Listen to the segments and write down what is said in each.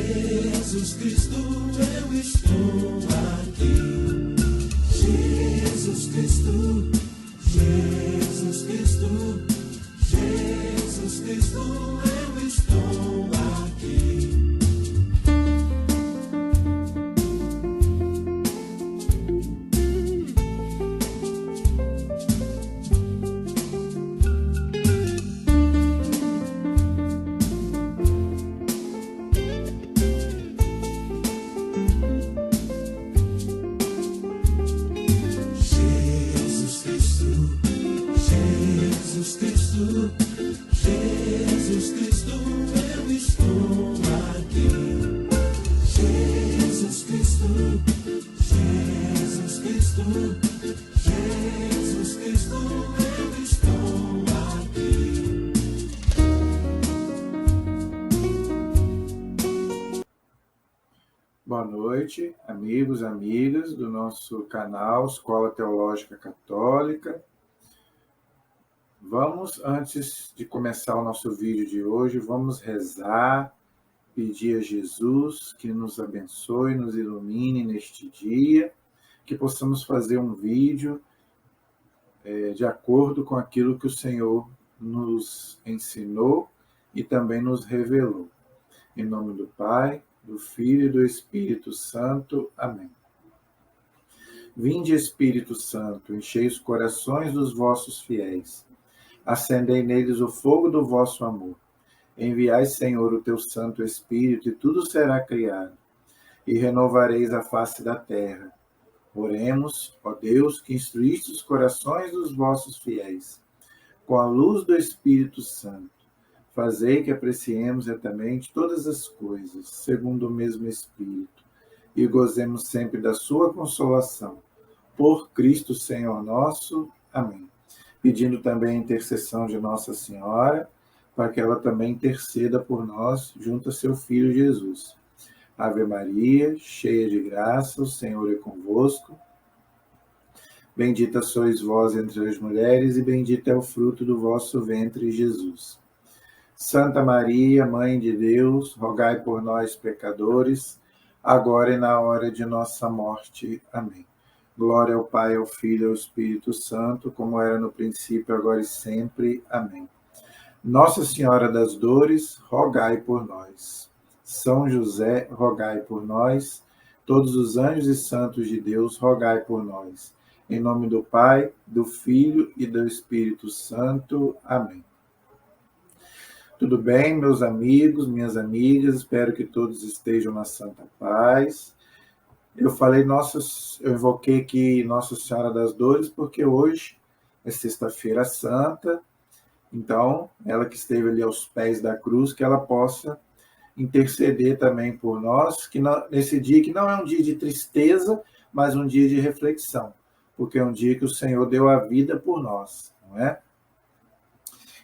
Jesus Cristo, eu estou aqui. Jesus Cristo, Jesus Cristo, Jesus Cristo, eu estou aqui. Jesus Cristo, Jesus Cristo, eu estou aqui. Jesus Cristo, Jesus Cristo, Jesus Cristo, eu estou aqui. Boa noite, amigos, amigas do nosso canal Escola Teológica Católica. Vamos, antes de começar o nosso vídeo de hoje, vamos rezar, pedir a Jesus que nos abençoe, nos ilumine neste dia, que possamos fazer um vídeo de acordo com aquilo que o Senhor nos ensinou e também nos revelou. Em nome do Pai, do Filho e do Espírito Santo. Amém. Vinde, Espírito Santo, enchei os corações dos vossos fiéis. Acendei neles o fogo do vosso amor. Enviai, Senhor, o teu Santo Espírito, e tudo será criado, e renovareis a face da terra. Oremos, ó Deus, que instruíste os corações dos vossos fiéis, com a luz do Espírito Santo. Fazei que apreciemos retamente todas as coisas, segundo o mesmo Espírito, e gozemos sempre da sua consolação. Por Cristo, Senhor nosso. Amém. Pedindo também a intercessão de Nossa Senhora, para que ela também interceda por nós, junto a seu Filho Jesus. Ave Maria, cheia de graça, o Senhor é convosco. Bendita sois vós entre as mulheres, e bendito é o fruto do vosso ventre, Jesus. Santa Maria, Mãe de Deus, rogai por nós, pecadores, agora e na hora de nossa morte. Amém. Glória ao Pai, ao Filho e ao Espírito Santo, como era no princípio, agora e sempre. Amém. Nossa Senhora das Dores, rogai por nós. São José, rogai por nós. Todos os anjos e santos de Deus, rogai por nós. Em nome do Pai, do Filho e do Espírito Santo. Amém. Tudo bem, meus amigos, minhas amigas? Espero que todos estejam na santa paz. Eu invoquei aqui Nossa Senhora das Dores, porque hoje é sexta-feira santa, então, ela que esteve ali aos pés da cruz, que ela possa interceder também por nós, nesse dia que não é um dia de tristeza, mas um dia de reflexão, porque é um dia que o Senhor deu a vida por nós, não é?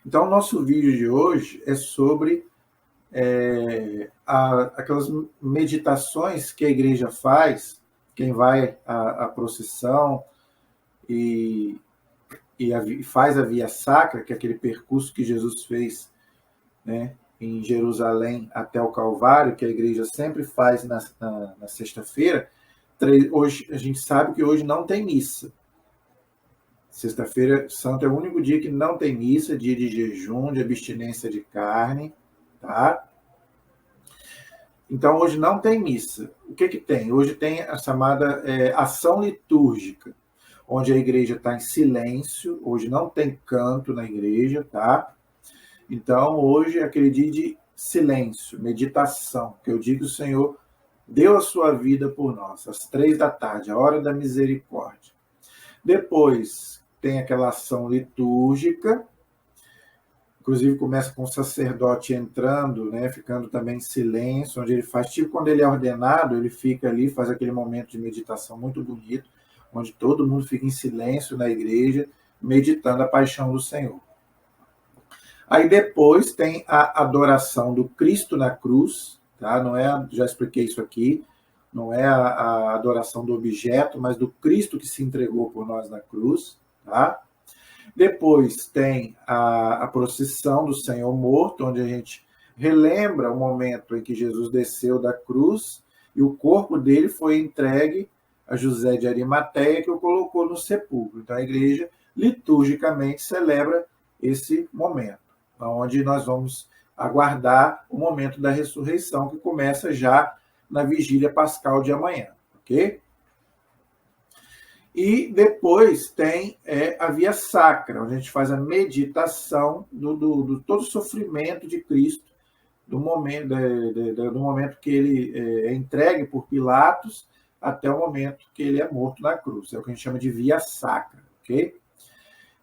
Então, o nosso vídeo de hoje é sobre aquelas meditações que a igreja faz, quem vai à procissão e faz a Via Sacra, que é aquele percurso que Jesus fez, né, em Jerusalém até o Calvário, que a igreja sempre faz na sexta-feira. Hoje, a gente sabe que hoje não tem missa. Sexta-feira Santa é o único dia que não tem missa, dia de jejum, de abstinência de carne, tá? Então, hoje não tem missa. O que tem? Hoje tem a chamada ação litúrgica, onde a igreja está em silêncio. Hoje não tem canto na igreja, tá? Então, hoje é aquele dia de silêncio, meditação, que eu digo que o Senhor deu a sua vida por nós, às 15h, a hora da misericórdia. Depois tem aquela ação litúrgica, inclusive começa com o sacerdote entrando, né, ficando também em silêncio, onde ele faz, tipo quando ele é ordenado, ele fica ali, faz aquele momento de meditação muito bonito, onde todo mundo fica em silêncio na igreja, meditando a paixão do Senhor. Aí depois tem a adoração do Cristo na cruz, tá? Não é, já expliquei isso aqui, não é a adoração do objeto, mas do Cristo que se entregou por nós na cruz, tá? Depois tem a procissão do Senhor morto, onde a gente relembra o momento em que Jesus desceu da cruz e o corpo dele foi entregue a José de Arimateia, que o colocou no sepulcro. Então, a igreja, liturgicamente, celebra esse momento, onde nós vamos aguardar o momento da ressurreição, que começa já na vigília pascal de amanhã, ok? E depois tem a via sacra, onde a gente faz a meditação do todo o sofrimento de Cristo, do momento que ele é entregue por Pilatos até o momento que ele é morto na cruz. É o que a gente chama de via sacra, ok?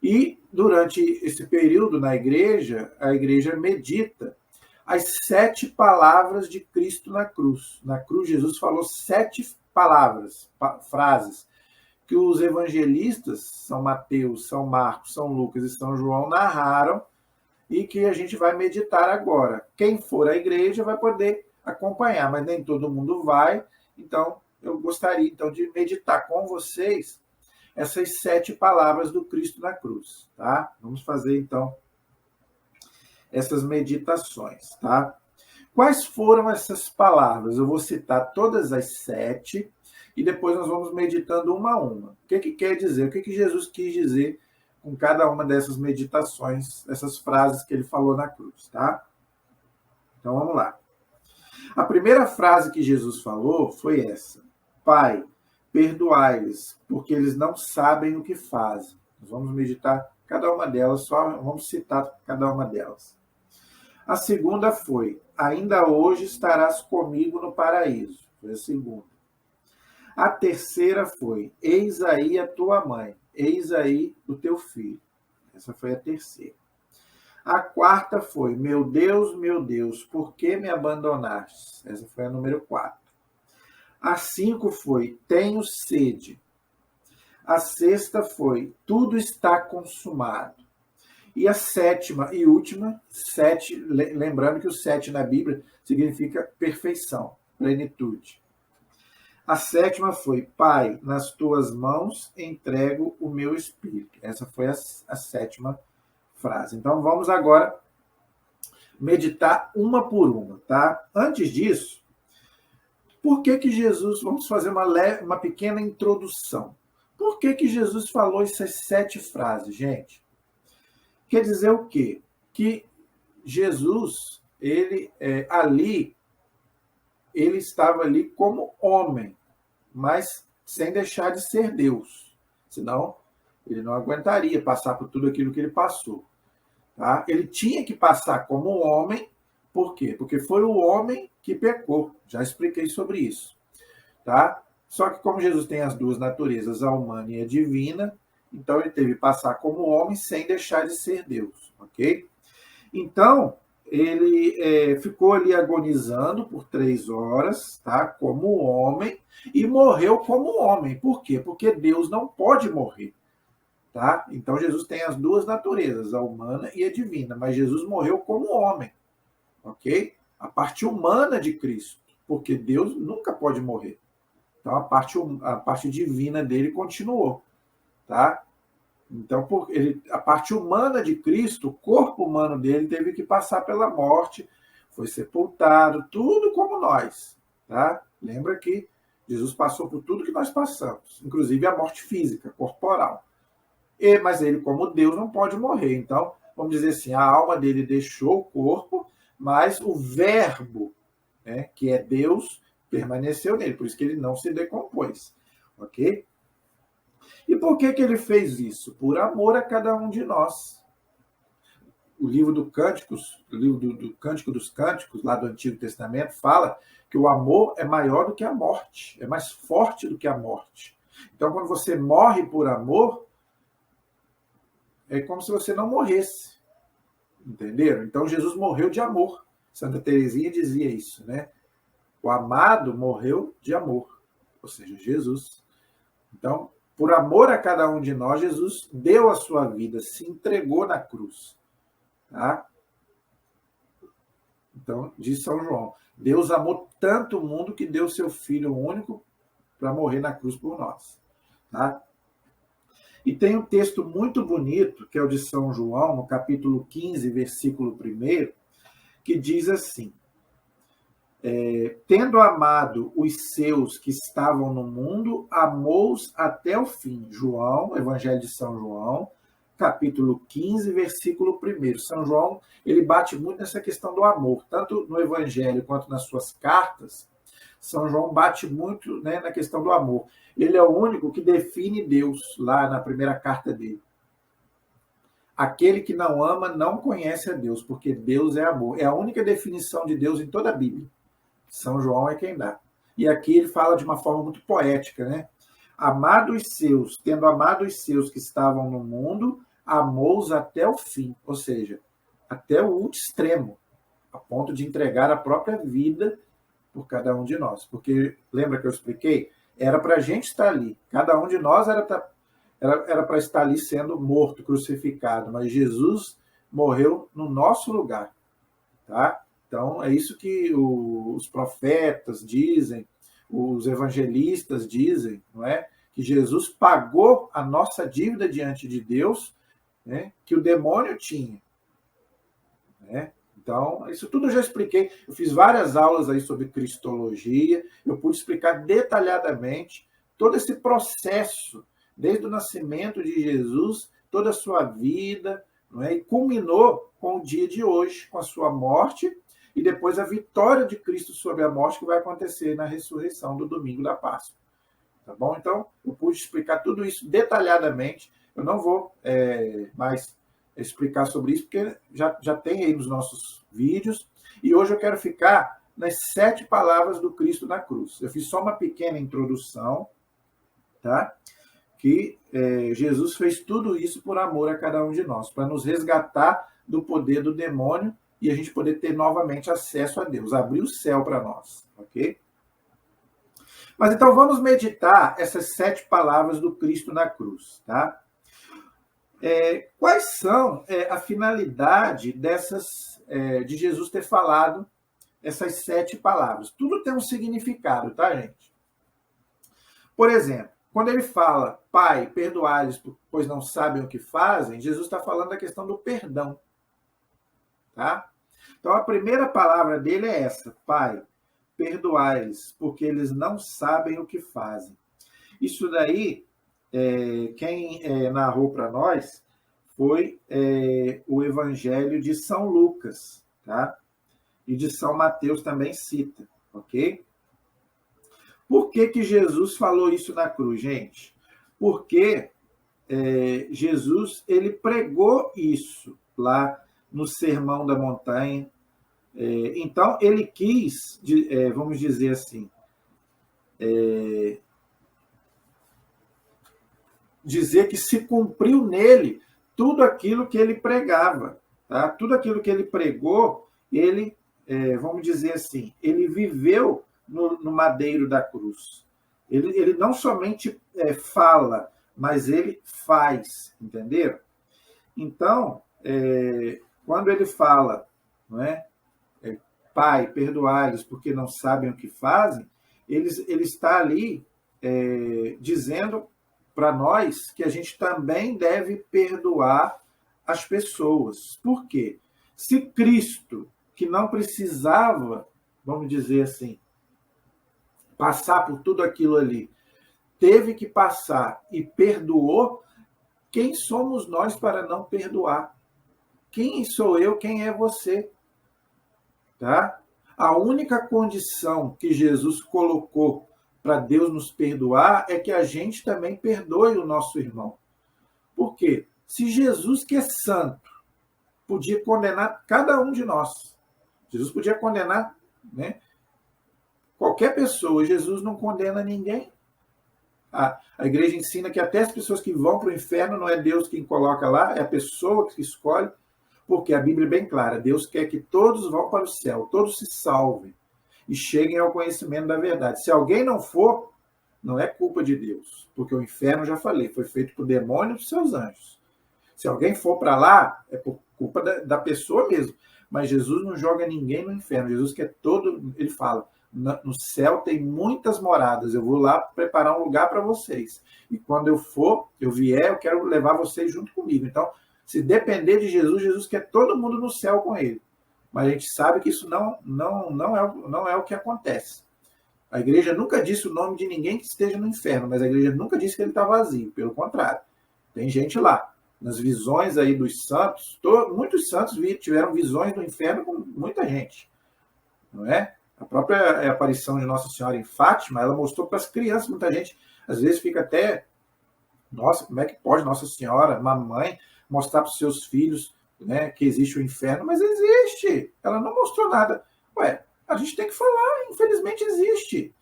E durante esse período na igreja, a igreja medita as 7 palavras de Cristo na cruz. Na cruz, Jesus falou 7 palavras, frases, que os evangelistas, São Mateus, São Marcos, São Lucas e São João, narraram e que a gente vai meditar agora. Quem for à igreja vai poder acompanhar, mas nem todo mundo vai. Então, eu gostaria então de meditar com vocês essas 7 palavras do Cristo na cruz, tá? Vamos fazer então essas meditações, tá? Quais foram essas palavras? Eu vou citar todas as 7 e depois nós vamos meditando uma a uma. O que quer dizer? O que Jesus quis dizer com cada uma dessas meditações, essas frases que ele falou na cruz, tá? Então vamos lá. A primeira frase que Jesus falou foi essa: Pai, perdoai-lhes, porque eles não sabem o que fazem. Nós vamos meditar cada uma delas, só vamos citar cada uma delas. A segunda foi: ainda hoje estarás comigo no paraíso. Foi a segunda. A terceira foi: eis aí a tua mãe, eis aí o teu filho. Essa foi a terceira. A quarta foi: meu Deus, por que me abandonaste? Essa foi a número 4. A 5 foi: tenho sede. A sexta foi: tudo está consumado. E a sétima e última, 7, lembrando que o 7 na Bíblia significa perfeição, plenitude. A sétima foi: Pai, nas tuas mãos entrego o meu espírito. Essa foi a sétima frase. Então vamos agora meditar uma por uma, tá? Antes disso, por que Jesus... Vamos fazer uma pequena introdução. Por que Jesus falou essas 7 frases, gente? Quer dizer o quê? Que Jesus, ele estava ali como homem, mas sem deixar de ser Deus. Senão, ele não aguentaria passar por tudo aquilo que ele passou. Tá? Ele tinha que passar como homem. Por quê? Porque foi o homem que pecou. Já expliquei sobre isso. Tá? Só que como Jesus tem as duas naturezas, a humana e a divina, então ele teve que passar como homem sem deixar de ser Deus. Ok? Então, ele ficou ali agonizando por 3 horas, tá? Como homem, e morreu como homem. Por quê? Porque Deus não pode morrer. Tá? Então, Jesus tem as duas naturezas, a humana e a divina, mas Jesus morreu como homem. Ok? A parte humana de Cristo, porque Deus nunca pode morrer. Então, a parte divina dele continuou. Tá? Então, a parte humana de Cristo, o corpo humano dele teve que passar pela morte, foi sepultado, tudo como nós. Tá? Lembra que Jesus passou por tudo que nós passamos, inclusive a morte física, corporal. Mas ele, como Deus, não pode morrer. Então, vamos dizer assim, a alma dele deixou o corpo, mas o verbo, né, que é Deus, permaneceu nele. Por isso que ele não se decompôs. Ok? E por que ele fez isso? Por amor a cada um de nós. O livro do Cânticos, o livro do Cântico dos Cânticos, lá do Antigo Testamento, fala que o amor é maior do que a morte, é mais forte do que a morte. Então, quando você morre por amor, é como se você não morresse. Entenderam? Então, Jesus morreu de amor. Santa Teresinha dizia isso, né? O amado morreu de amor, ou seja, Jesus. Então, por amor a cada um de nós, Jesus deu a sua vida, se entregou na cruz. Tá? Então, diz São João, Deus amou tanto o mundo que deu seu Filho único para morrer na cruz por nós. Tá? E tem um texto muito bonito, que é o de São João, no capítulo 15, versículo 1, que diz assim: tendo amado os seus que estavam no mundo, amou-os até o fim. João, Evangelho de São João, capítulo 15, versículo 1. São João, ele bate muito nessa questão do amor, tanto no Evangelho quanto nas suas cartas. São João bate muito, né, na questão do amor. Ele é o único que define Deus lá na primeira carta dele. Aquele que não ama não conhece a Deus, porque Deus é amor. É a única definição de Deus em toda a Bíblia. São João é quem dá. E aqui ele fala de uma forma muito poética, né? Amado os seus, tendo amado os seus que estavam no mundo, amou-os até o fim, ou seja, até o último extremo, a ponto de entregar a própria vida por cada um de nós. Porque, lembra que eu expliquei? Era para a gente estar ali. Cada um de nós era para estar ali sendo morto, crucificado, mas Jesus morreu no nosso lugar, tá? Então, é isso que os profetas dizem, os evangelistas dizem, não é? Que Jesus pagou a nossa dívida diante de Deus, né? Que o demônio tinha, né? Então, isso tudo eu já expliquei. Eu fiz várias aulas aí sobre cristologia, eu pude explicar detalhadamente todo esse processo, desde o nascimento de Jesus, toda a sua vida, não é? E culminou com o dia de hoje, com a sua morte, e depois a vitória de Cristo sobre a morte que vai acontecer na ressurreição do domingo da Páscoa. Tá bom? Então, eu pude explicar tudo isso detalhadamente. Eu não vou mais explicar sobre isso, porque já tem aí nos nossos vídeos. E hoje eu quero ficar nas 7 palavras do Cristo na cruz. Eu fiz só uma pequena introdução, tá? Que Jesus fez tudo isso por amor a cada um de nós, para nos resgatar do poder do demônio e a gente poder ter novamente acesso a Deus, abrir o céu para nós, ok? Mas então vamos meditar essas 7 palavras do Cristo na cruz, tá? Quais são a finalidade de Jesus ter falado essas 7 palavras? Tudo tem um significado, tá, gente? Por exemplo, quando ele fala, Pai, perdoai-lhes, pois não sabem o que fazem, Jesus está falando da questão do perdão. Tá? Então, a primeira palavra dele é essa, Pai, perdoai-lhes, porque eles não sabem o que fazem. Isso daí, quem narrou para nós foi o Evangelho de São Lucas, tá? E de São Mateus também cita, ok? Por que Jesus falou isso na cruz, gente? Porque Jesus ele pregou isso lá no Sermão da Montanha. Então, ele quis, vamos dizer assim, dizer que se cumpriu nele tudo aquilo que ele pregava. Tá? Tudo aquilo que ele pregou, ele, vamos dizer assim, ele viveu no madeiro da cruz. Ele não somente fala, mas ele faz, entenderam? Então, quando ele fala, não é? Pai, perdoai-lhes porque não sabem o que fazem, ele está ali dizendo para nós que a gente também deve perdoar as pessoas. Por quê? Se Cristo, que não precisava, vamos dizer assim, passar por tudo aquilo ali, teve que passar e perdoou, quem somos nós para não perdoar? Quem sou eu, quem é você? Tá? A única condição que Jesus colocou para Deus nos perdoar é que a gente também perdoe o nosso irmão. Por quê? Se Jesus, que é santo, podia condenar cada um de nós, Jesus podia condenar, né, qualquer pessoa, Jesus não condena ninguém. A igreja ensina que até as pessoas que vão para o inferno não é Deus quem coloca lá, é a pessoa que escolhe, porque a Bíblia é bem clara, Deus quer que todos vão para o céu, todos se salvem e cheguem ao conhecimento da verdade. Se alguém não for, não é culpa de Deus, porque o inferno, já falei, foi feito por demônio e por seus anjos. Se alguém for para lá, é por culpa da pessoa mesmo. Mas Jesus não joga ninguém no inferno. Jesus quer ele fala, no céu tem muitas moradas, eu vou lá preparar um lugar para vocês. E quando eu vier, eu quero levar vocês junto comigo. Então, se depender de Jesus, Jesus quer todo mundo no céu com ele. mas a gente sabe que isso não é o que acontece. A igreja nunca disse o nome de ninguém que esteja no inferno, mas a igreja nunca disse que ele está vazio, pelo contrário. Tem gente lá. Nas visões aí dos santos, muitos santos tiveram visões do inferno com muita gente, não é? A própria aparição de Nossa Senhora em Fátima, ela mostrou para as crianças, muita gente às vezes fica até, nossa, como é que pode Nossa Senhora, mamãe, mostrar para os seus filhos, né, que existe o inferno? Mas existe, ela não mostrou nada. Ué, a gente tem que falar, infelizmente existe,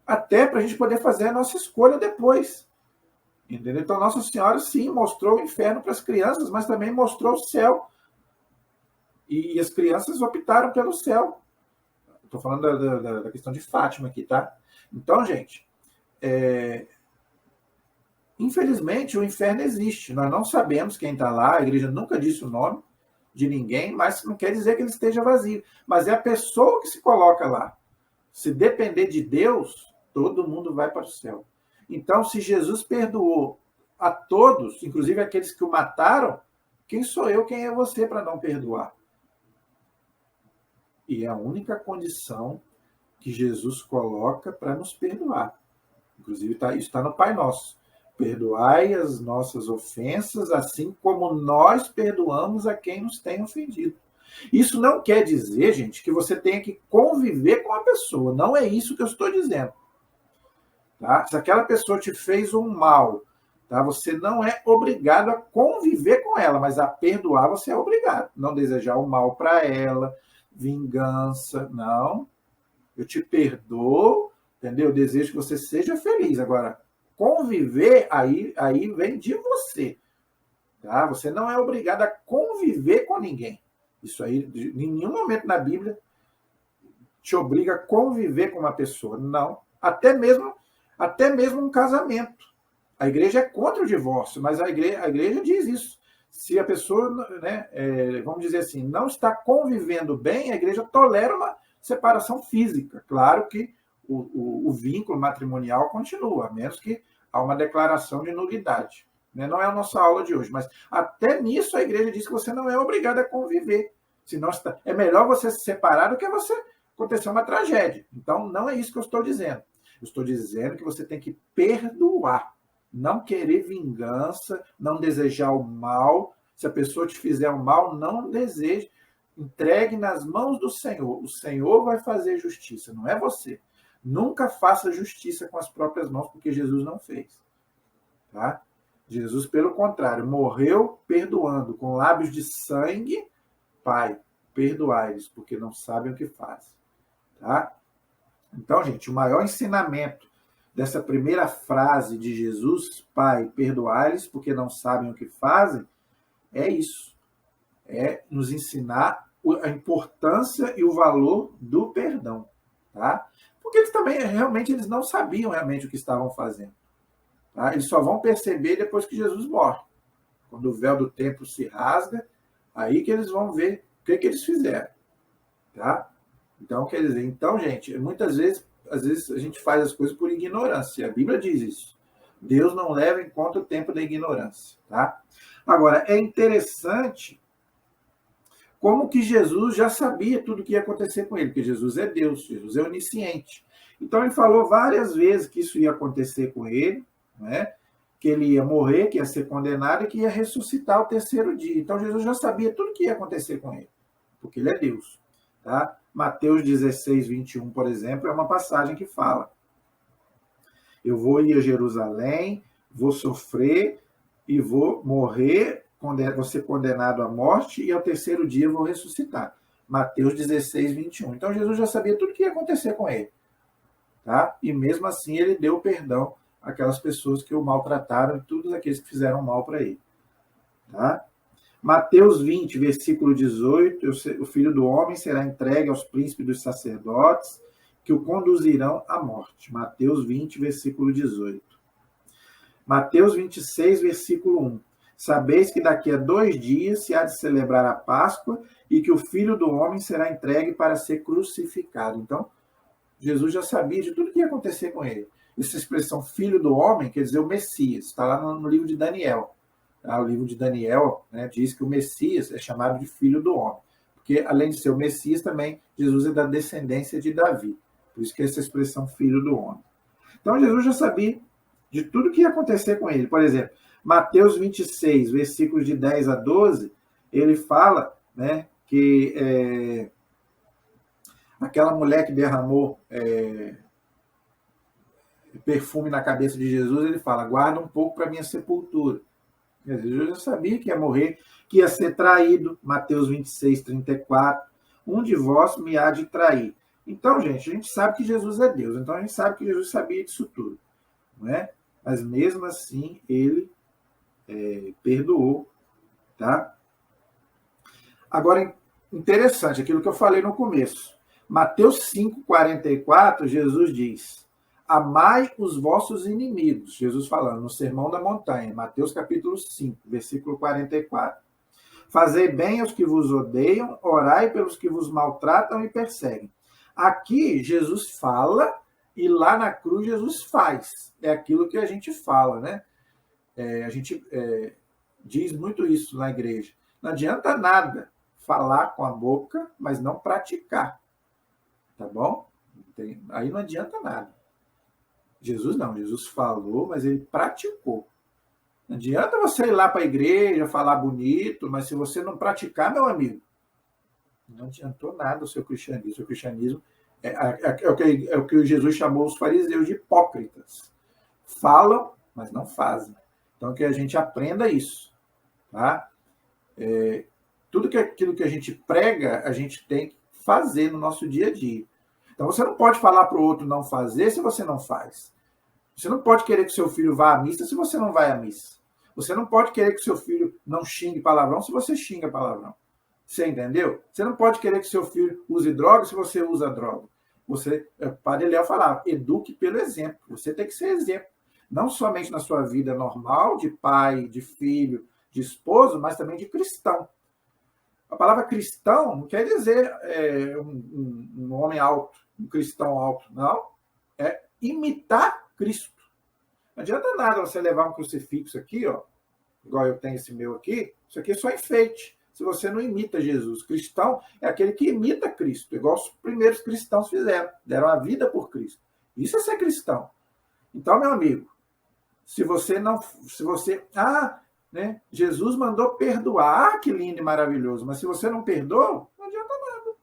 até para a gente poder fazer a nossa escolha depois. Entendeu? Então, Nossa Senhora, sim, mostrou o inferno para as crianças, mas também mostrou o céu. E as crianças optaram pelo céu. Estou falando da questão de Fátima aqui, tá? Então, gente, infelizmente, o inferno existe. Nós não sabemos quem está lá, a igreja nunca disse o nome de ninguém, mas não quer dizer que ele esteja vazio. Mas é a pessoa que se coloca lá. Se depender de Deus, todo mundo vai para o céu. Então, se Jesus perdoou a todos, inclusive aqueles que o mataram, quem sou eu, quem é você para não perdoar? E é a única condição que Jesus coloca para nos perdoar. Inclusive, isso está no Pai Nosso. Perdoai as nossas ofensas, assim como nós perdoamos a quem nos tem ofendido. Isso não quer dizer, gente, que você tenha que conviver com a pessoa. Não é isso que eu estou dizendo. Tá? Se aquela pessoa te fez um mal, tá? Você não é obrigado a conviver com ela, mas a perdoar você é obrigado. Não desejar o mal para ela, vingança, não. Eu te perdoo, entendeu? Eu desejo que você seja feliz. Agora, conviver, aí vem de você. Tá? Você não é obrigado a conviver com ninguém. Isso aí, em nenhum momento na Bíblia te obriga a conviver com uma pessoa. Não. Até mesmo um casamento. A igreja é contra o divórcio, mas a igreja diz isso. Se a pessoa, né, vamos dizer assim, não está convivendo bem, a igreja tolera uma separação física. Claro que o vínculo matrimonial continua, a menos que há uma declaração de nulidade. Né? Não é a nossa aula de hoje, mas até nisso a igreja diz que você não é obrigado a conviver. Senão é melhor você se separar do que você acontecer uma tragédia. Então, não é isso que eu estou dizendo. Eu estou dizendo que você tem que perdoar, não querer vingança, não desejar o mal. Se a pessoa te fizer o mal, não deseje. Entregue nas mãos do Senhor. O Senhor vai fazer justiça, não é você. Nunca faça justiça com as próprias mãos, porque Jesus não fez. Tá? Jesus, pelo contrário, morreu perdoando, com lábios de sangue. Pai, perdoai-lhes, porque não sabem o que fazem. Tá? Então, gente, o maior ensinamento dessa primeira frase de Jesus, Pai, perdoai-lhes, porque não sabem o que fazem, é isso. É nos ensinar a importância e o valor do perdão. Tá? Porque eles não sabiam realmente o que estavam fazendo. Tá? Eles só vão perceber depois que Jesus morre. Quando o véu do templo se rasga, aí que eles vão ver o que eles fizeram. Tá? Então, quer dizer, gente, muitas vezes, às vezes a gente faz as coisas por ignorância. A Bíblia diz isso. Deus não leva em conta o tempo da ignorância. Tá? Agora, é interessante como que Jesus já sabia tudo o que ia acontecer com ele, porque Jesus é Deus, Jesus é onisciente. Então, ele falou várias vezes que isso ia acontecer com ele, né? Que ele ia morrer, que ia ser condenado e que ia ressuscitar ao terceiro dia. Então, Jesus já sabia tudo o que ia acontecer com ele, porque ele é Deus. Tá? Mateus 16, 21, por exemplo, é uma passagem que fala: eu vou ir a Jerusalém, vou sofrer e vou morrer, vou ser condenado à morte e ao terceiro dia vou ressuscitar. Mateus 16, 21. Então, Jesus já sabia tudo o que ia acontecer com ele. Tá? E mesmo assim, ele deu perdão àquelas pessoas que o maltrataram e todos aqueles que fizeram mal para ele. Tá? Mateus 20, versículo 18, o Filho do Homem será entregue aos príncipes dos sacerdotes, que o conduzirão à morte. Mateus 20, versículo 18. Mateus 26, versículo 1. Sabeis que daqui a 2 dias se há de celebrar a Páscoa e que o Filho do Homem será entregue para ser crucificado. Então, Jesus já sabia de tudo que ia acontecer com ele. Essa expressão Filho do Homem quer dizer o Messias. Está lá no livro de Daniel. O livro de Daniel, né, diz que o Messias é chamado de Filho do Homem, Porque, além de ser o Messias, também Jesus é da descendência de Davi. Por isso que é essa expressão filho do homem. Então, Jesus já sabia de tudo que ia acontecer com ele. Por exemplo, Mateus 26, versículos de 10 a 12, ele fala, né, que aquela mulher que derramou perfume na cabeça de Jesus, ele fala, guarda um pouco para minha sepultura. Jesus já sabia que ia morrer, que ia ser traído, Mateus 26, 34, um de vós me há de trair. Então, gente, a gente sabe que Jesus é Deus, então a gente sabe que Jesus sabia disso tudo, não é? Mas mesmo assim, ele perdoou, tá? Agora, interessante, aquilo que eu falei no começo. Mateus 5, 44, Jesus diz, amai os vossos inimigos, Jesus falando no Sermão da Montanha, Mateus capítulo 5, versículo 44. Fazei bem aos que vos odeiam, orai pelos que vos maltratam e perseguem. Aqui, Jesus fala e lá na cruz Jesus faz. É aquilo que a gente fala, né? A gente diz muito isso na igreja. Não adianta nada falar com a boca, mas não praticar. Tá bom? Aí não adianta nada. Jesus não, Jesus falou, mas ele praticou. Não adianta você ir lá para a igreja, falar bonito, mas se você não praticar, meu amigo, não adiantou nada o seu cristianismo. O seu cristianismo é o que Jesus chamou os fariseus de hipócritas. Falam, mas não fazem. Então, que a gente aprenda isso. Tá? Tudo aquilo que a gente prega, a gente tem que fazer no nosso dia a dia. Então, você não pode falar para o outro não fazer se você não faz. Você não pode querer que seu filho vá à missa se você não vai à missa. Você não pode querer que seu filho não xingue palavrão se você xinga palavrão. Você entendeu? Você não pode querer que seu filho use droga se você usa droga. O Padre Léo falava, eduque pelo exemplo. Você tem que ser exemplo. Não somente na sua vida normal, de pai, de filho, de esposo, mas também de cristão. A palavra cristão não quer dizer um homem alto, um cristão alto. Não. É imitar Cristo. Não adianta nada você levar um crucifixo aqui, ó, igual eu tenho esse meu aqui, isso aqui é só enfeite, se você não imita Jesus. Cristão é aquele que imita Cristo, igual os primeiros cristãos fizeram, deram a vida por Cristo. Isso é ser cristão. Então, meu amigo, né, Jesus mandou perdoar, que lindo e maravilhoso, mas se você não perdoa, não adianta nada.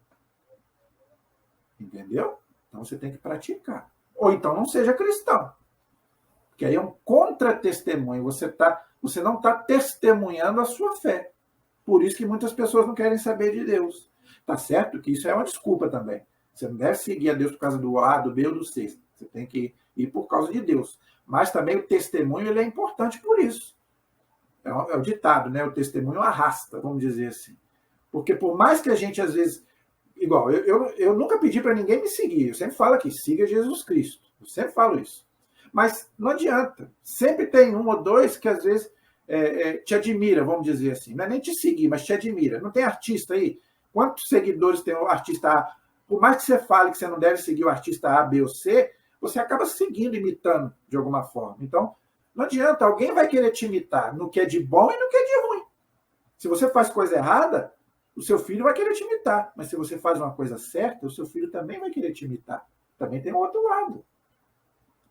Entendeu? Então você tem que praticar. Ou então não seja cristão. Porque aí é um contra-testemunho. Você não está testemunhando a sua fé. Por isso que muitas pessoas não querem saber de Deus. Tá certo que isso é uma desculpa também. Você não deve seguir a Deus por causa do A, do B ou do C. Você tem que ir por causa de Deus. Mas também o testemunho ele é importante por isso. É o ditado, né? O testemunho arrasta, vamos dizer assim. Porque por mais que a gente, às vezes... Igual, eu nunca pedi para ninguém me seguir. Eu sempre falo aqui, siga Jesus Cristo. Eu sempre falo isso. Mas não adianta. Sempre tem um ou dois que, às vezes, te admira, vamos dizer assim. Não é nem te seguir, mas te admira. Não tem artista aí? Quantos seguidores tem o artista A? Por mais que você fale que você não deve seguir o artista A, B ou C, você acaba seguindo, imitando de alguma forma. Então, não adianta. Alguém vai querer te imitar no que é de bom e no que é de ruim. Se você faz coisa errada, o seu filho vai querer te imitar. Mas se você faz uma coisa certa, o seu filho também vai querer te imitar. Também tem o outro lado.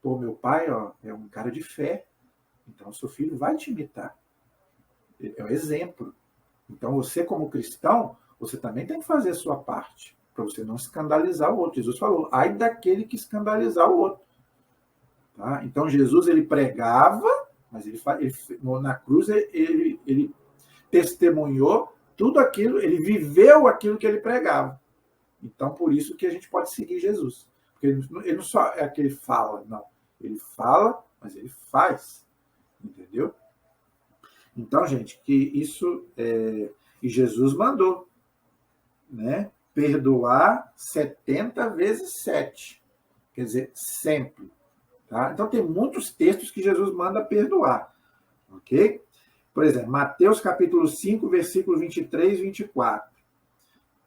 Pô, meu pai, ó, é um cara de fé. Então, o seu filho vai te imitar. É um exemplo. Então, você como cristão, você também tem que fazer a sua parte. Para você não escandalizar o outro. Jesus falou, ai daquele que escandalizar o outro. Tá? Então, Jesus, ele pregava, mas na cruz, ele testemunhou tudo aquilo, ele viveu aquilo que ele pregava. Então, por isso que a gente pode seguir Jesus. Porque ele não só é que ele fala, não. Ele fala, mas ele faz. Entendeu? Então, gente, que isso... E Jesus mandou, né? Perdoar 70 vezes 7. Quer dizer, sempre. Tá? Então, tem muitos textos que Jesus manda perdoar. Ok? Por exemplo, Mateus capítulo 5, versículo 23 e 24.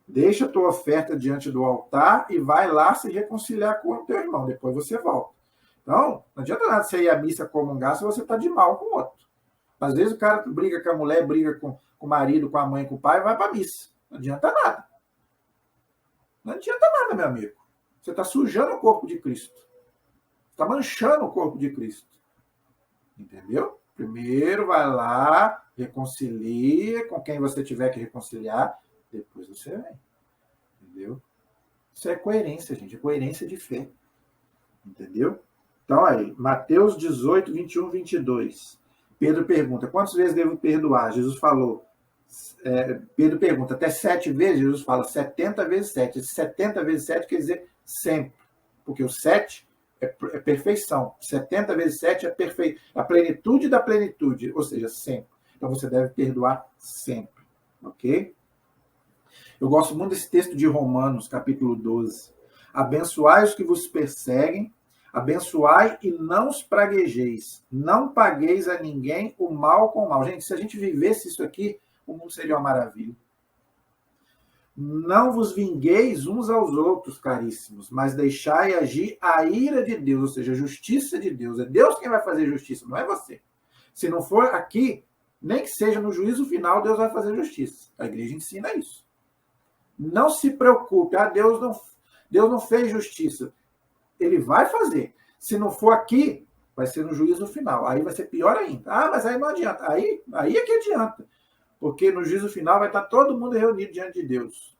Deixa a tua oferta diante do altar e vai lá se reconciliar com o teu irmão. Depois você volta. Então, não adianta nada você ir à missa comungar se você está de mal com o outro. Às vezes o cara briga com a mulher, briga com o marido, com a mãe, com o pai e vai para a missa. Não adianta nada. Não adianta nada, meu amigo. Você está sujando o corpo de Cristo. Está manchando o corpo de Cristo. Entendeu? Primeiro vai lá, reconcilia com quem você tiver que reconciliar, depois você vem. Entendeu? Isso é coerência, gente. É coerência de fé. Entendeu? Então, aí, Mateus 18, 21, 22. Pedro pergunta, quantas vezes devo perdoar? Jesus falou, Pedro pergunta, até 7 vezes? Jesus fala, 70 vezes 7. Esse 70 vezes 7 quer dizer sempre. Porque o 7 é perfeição. 70 vezes 7 é a plenitude da plenitude, ou seja, sempre. Então, você deve perdoar sempre. Ok? Eu gosto muito desse texto de Romanos, capítulo 12. Abençoai os que vos perseguem, abençoai e não os praguejeis. Não pagueis a ninguém o mal com o mal. Gente, se a gente vivesse isso aqui, o mundo seria uma maravilha. Não vos vingueis uns aos outros, caríssimos, mas deixai agir a ira de Deus, ou seja, a justiça de Deus. É Deus quem vai fazer justiça, não é você. Se não for aqui, nem que seja no juízo final, Deus vai fazer justiça. A igreja ensina isso. Não se preocupe, Deus não fez justiça. Ele vai fazer. Se não for aqui, vai ser no juízo final. Aí vai ser pior ainda. Mas aí não adianta. Aí é que adianta. Porque no juízo final vai estar todo mundo reunido diante de Deus.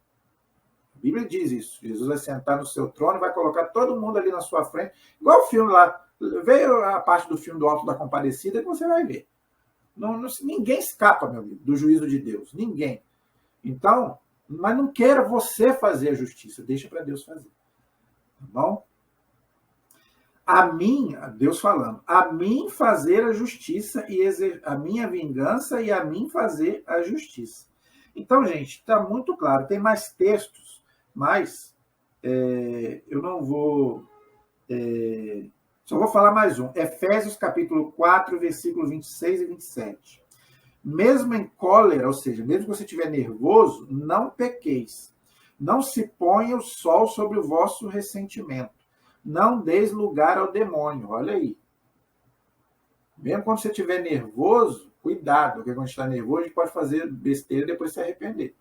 A Bíblia diz isso. Jesus vai sentar no seu trono, vai colocar todo mundo ali na sua frente. Igual o filme lá. Veio a parte do filme do Alto da Compadecida que você vai ver. Ninguém escapa, meu amigo, do juízo de Deus. Ninguém. Então, mas não queira você fazer a justiça. Deixa para Deus fazer. Tá bom? Deus falando, a mim fazer a justiça e a minha vingança e a mim fazer a justiça. Então, gente, está muito claro. Tem mais textos, mas eu não vou... só vou falar mais um. Efésios capítulo 4, versículos 26 e 27. Mesmo em cólera, ou seja, mesmo que você estiver nervoso, não pequeis. Não se ponha o sol sobre o vosso ressentimento. Não deis lugar ao demônio. Olha aí. Mesmo quando você estiver nervoso, cuidado, porque quando está nervoso, a gente pode fazer besteira e depois se arrepender.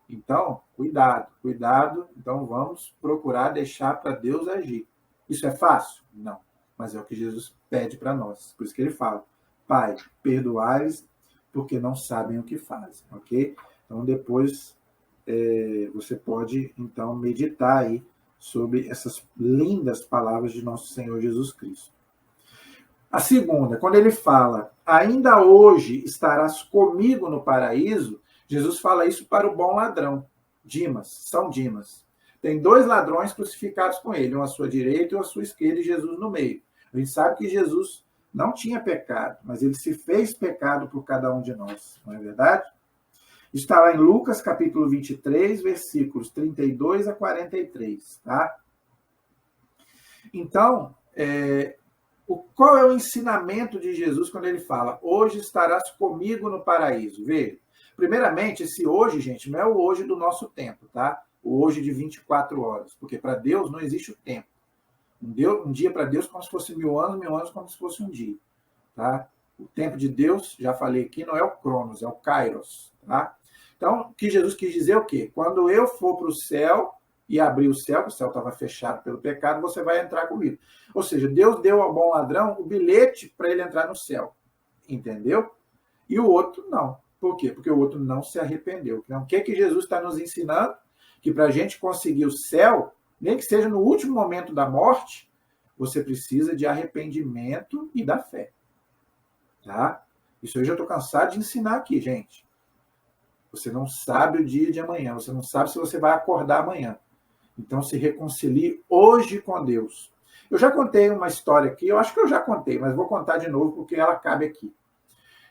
Então, cuidado. Então, vamos procurar deixar para Deus agir. Isso é fácil? Não. Mas é o que Jesus pede para nós. Por isso que ele fala, Pai, perdoai-lhes, porque não sabem o que fazem. Ok? Então, depois você pode, então, meditar aí sobre essas lindas palavras de nosso Senhor Jesus Cristo. A segunda, quando ele fala, ainda hoje estarás comigo no paraíso, Jesus fala isso para o bom ladrão, São Dimas. Tem 2 ladrões crucificados com ele, um à sua direita e um à sua esquerda, e Jesus no meio. A gente sabe que Jesus não tinha pecado, mas ele se fez pecado por cada um de nós, não é verdade? Está lá em Lucas, capítulo 23, versículos 32 a 43, tá? Então, qual é o ensinamento de Jesus quando ele fala, hoje estarás comigo no paraíso? Veja, primeiramente, esse hoje, gente, não é o hoje do nosso tempo, tá? O hoje de 24 horas, porque para Deus não existe o tempo. Um dia para Deus como se fosse 1000 anos como se fosse um dia, tá? O tempo de Deus, já falei aqui, não é o Cronos, é o Kairos, tá? Então, o que Jesus quis dizer é o quê? Quando eu for para o céu e abrir o céu, que o céu estava fechado pelo pecado, você vai entrar comigo. Ou seja, Deus deu ao bom ladrão o bilhete para ele entrar no céu. Entendeu? E o outro não. Por quê? Porque o outro não se arrependeu. Então, o que Jesus está nos ensinando? Que para a gente conseguir o céu, nem que seja no último momento da morte, você precisa de arrependimento e da fé. Tá? Isso eu já estou cansado de ensinar aqui, gente. Você não sabe o dia de amanhã, você não sabe se você vai acordar amanhã. Então, se reconcilie hoje com Deus. Eu já contei uma história aqui, eu acho que eu já contei, mas vou contar de novo porque ela cabe aqui.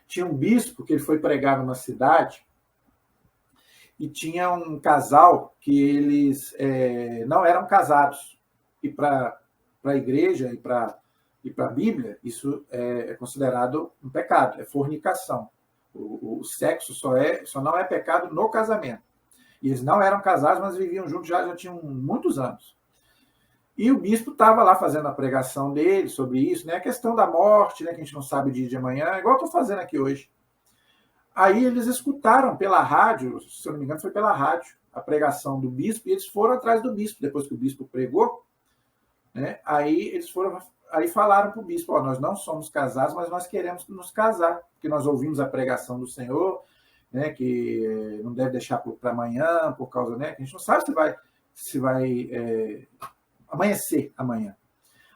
Tinha um bispo que ele foi pregar numa cidade e tinha um casal que eles não eram casados. E para a igreja e para a Bíblia, isso é considerado um pecado, é fornicação. O sexo só não é pecado no casamento. E eles não eram casados, mas viviam juntos já tinham muitos anos. E o bispo estava lá fazendo a pregação dele sobre isso, né? A questão da morte, né? Que a gente não sabe o dia de amanhã, igual eu estou fazendo aqui hoje. Aí eles escutaram pela rádio, se eu não me engano foi pela rádio, a pregação do bispo, e eles foram atrás do bispo, depois que o bispo pregou, né? Aí falaram para o bispo, ó, nós não somos casados, mas nós queremos nos casar, porque nós ouvimos a pregação do Senhor, né, que não deve deixar para amanhã, por causa, né, que a gente não sabe se vai amanhecer amanhã.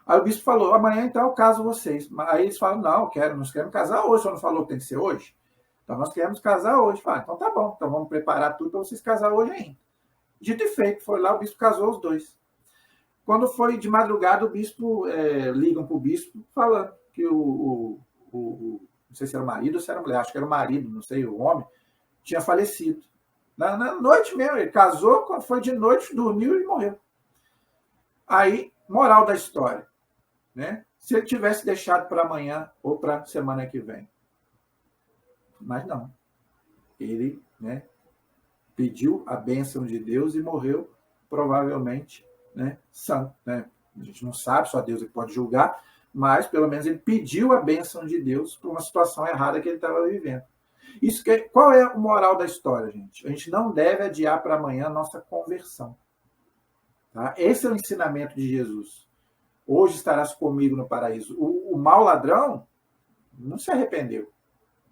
Aí o bispo falou, amanhã então eu caso vocês. Aí eles falam, não, nós queremos casar hoje, só não falou que tem que ser hoje? Então nós queremos casar hoje. Fala, então tá bom, então vamos preparar tudo para vocês casar hoje ainda. Dito e feito, foi lá, o bispo casou os dois. Quando foi de madrugada, o bispo, ligam para o bispo falando que não sei se era o marido ou se era a mulher, acho que era o marido, não sei, o homem, tinha falecido. Na noite mesmo, ele casou, quando foi de noite, dormiu e morreu. Aí, moral da história, né? Se ele tivesse deixado para amanhã ou para semana que vem. Mas não. Ele, né, pediu a bênção de Deus e morreu, provavelmente, né, santo. Né? A gente não sabe, só Deus é que pode julgar, mas pelo menos ele pediu a bênção de Deus por uma situação errada que ele estava vivendo. Qual é o moral da história, gente? A gente não deve adiar para amanhã a nossa conversão. Tá? Esse é o ensinamento de Jesus. Hoje estarás comigo no paraíso. O mau ladrão não se arrependeu.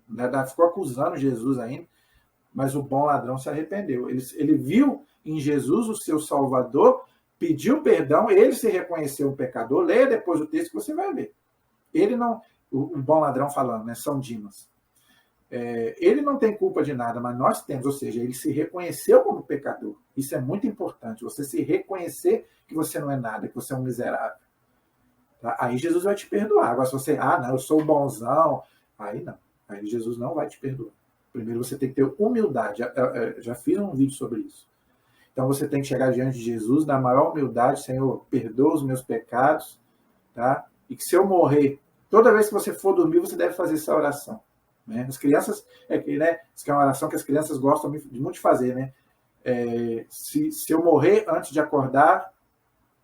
Né? Ficou acusando Jesus ainda, mas o bom ladrão se arrependeu. Ele viu em Jesus o seu Salvador, pediu perdão, ele se reconheceu um pecador. Leia depois o texto que você vai ver. Ele não, o bom ladrão falando, né? São Dimas. Ele não tem culpa de nada, mas nós temos, ou seja, ele se reconheceu como pecador. Isso é muito importante, você se reconhecer que você não é nada, que você é um miserável. Tá? Aí Jesus vai te perdoar. Agora, se você, não, eu sou bonzão, aí não. Aí Jesus não vai te perdoar. Primeiro você tem que ter humildade. Já fiz um vídeo sobre isso. Então você tem que chegar diante de Jesus na maior humildade, Senhor, perdoa os meus pecados, tá? E que se eu morrer, toda vez que você for dormir, você deve fazer essa oração. Né? As crianças, né, isso que é uma oração que as crianças gostam muito de fazer, né? Se eu morrer antes de acordar,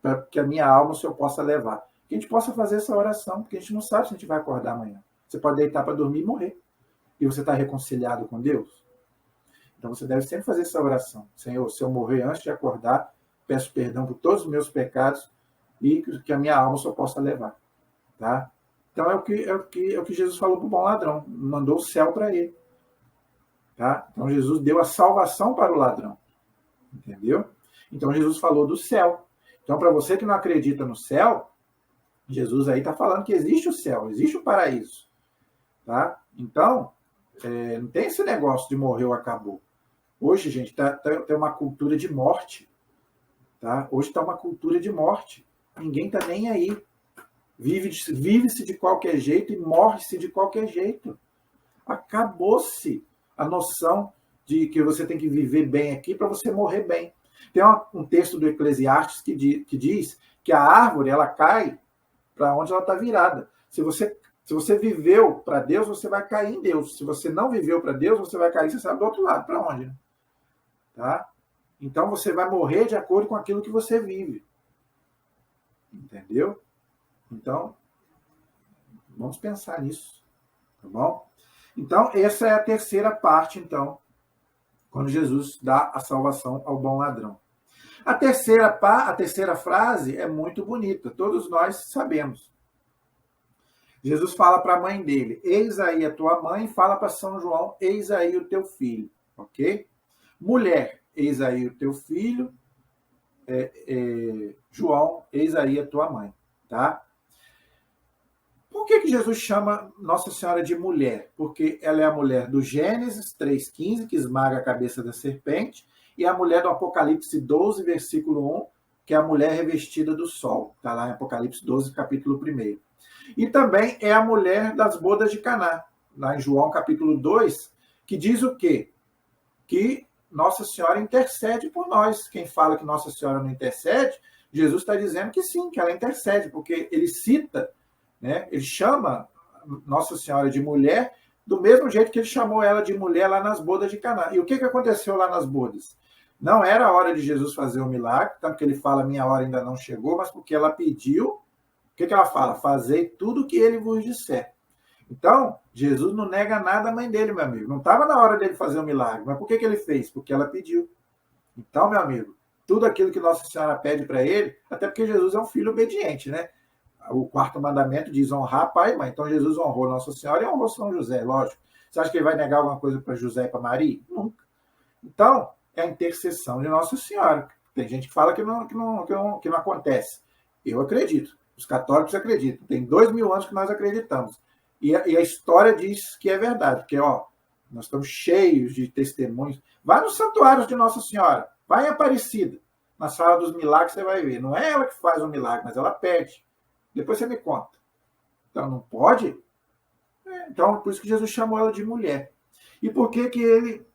para que a minha alma o Senhor possa levar. Que a gente possa fazer essa oração, porque a gente não sabe se a gente vai acordar amanhã. Você pode deitar para dormir e morrer. E você está reconciliado com Deus. Então você deve sempre fazer essa oração. Senhor, se eu morrer antes de acordar, peço perdão por todos os meus pecados e que a minha alma só possa levar. Tá? Então é o que Jesus falou para o bom ladrão. Mandou o céu para ele. Tá? Então Jesus deu a salvação para o ladrão. Entendeu? Então Jesus falou do céu. Então para você que não acredita no céu, Jesus aí está falando que existe o céu, existe o paraíso. Tá? Então, não tem esse negócio de morreu, acabou. Hoje, gente, tem uma cultura de morte. Tá? Hoje está uma cultura de morte. Ninguém está nem aí. Vive-se de qualquer jeito e morre-se de qualquer jeito. Acabou-se a noção de que você tem que viver bem aqui para você morrer bem. Tem um texto do Eclesiastes que diz que a árvore ela cai para onde ela está virada. Se você viveu para Deus, você vai cair em Deus. Se você não viveu para Deus, você vai cair, você sabe, do outro lado. Para onde? Né? Tá? Então, você vai morrer de acordo com aquilo que você vive. Entendeu? Então, vamos pensar nisso. Tá bom? Então, essa é a terceira parte, então, quando Jesus dá a salvação ao bom ladrão. A terceira frase é muito bonita. Todos nós sabemos. Jesus fala para a mãe dele, eis aí a tua mãe, fala para São João, eis aí o teu filho, ok? Mulher, eis aí o teu filho, João, eis aí a tua mãe, tá? Por que Jesus chama Nossa Senhora de mulher? Porque ela é a mulher do Gênesis 3,15, que esmaga a cabeça da serpente, e a mulher do Apocalipse 12, versículo 1, que é a mulher revestida do sol, está lá em Apocalipse 12, capítulo 1. E também é a mulher das bodas de Caná, lá em João capítulo 2, que diz o quê? Que Nossa Senhora intercede por nós. Quem fala que Nossa Senhora não intercede, Jesus está dizendo que sim, que ela intercede, porque ele cita, né, ele chama Nossa Senhora de mulher, do mesmo jeito que ele chamou ela de mulher lá nas bodas de Caná. E o que aconteceu lá nas bodas? Não era a hora de Jesus fazer o milagre, tanto que ele fala, minha hora ainda não chegou, mas porque ela pediu. O que ela fala? Fazei tudo o que ele vos disser. Então, Jesus não nega nada à mãe dele, meu amigo. Não estava na hora dele fazer o milagre. Mas por que ele fez? Porque ela pediu. Então, meu amigo, tudo aquilo que Nossa Senhora pede para ele, até porque Jesus é um filho obediente, né? O quarto mandamento diz honrar pai e mãe. Então, Jesus honrou Nossa Senhora e honrou São José, lógico. Você acha que ele vai negar alguma coisa para José e para Maria? Nunca. Então, é a intercessão de Nossa Senhora. Tem gente que fala que não acontece. Eu acredito. Os católicos acreditam. Tem 2000 anos que nós acreditamos. E a história diz que é verdade. Porque, ó, nós estamos cheios de testemunhos. Vai nos santuários de Nossa Senhora. Vai em Aparecida. Na sala dos milagres você vai ver. Não é ela que faz o milagre, mas ela pede. Depois você me conta. Então, não pode? Então, por isso que Jesus chamou ela de mulher. E por que que ele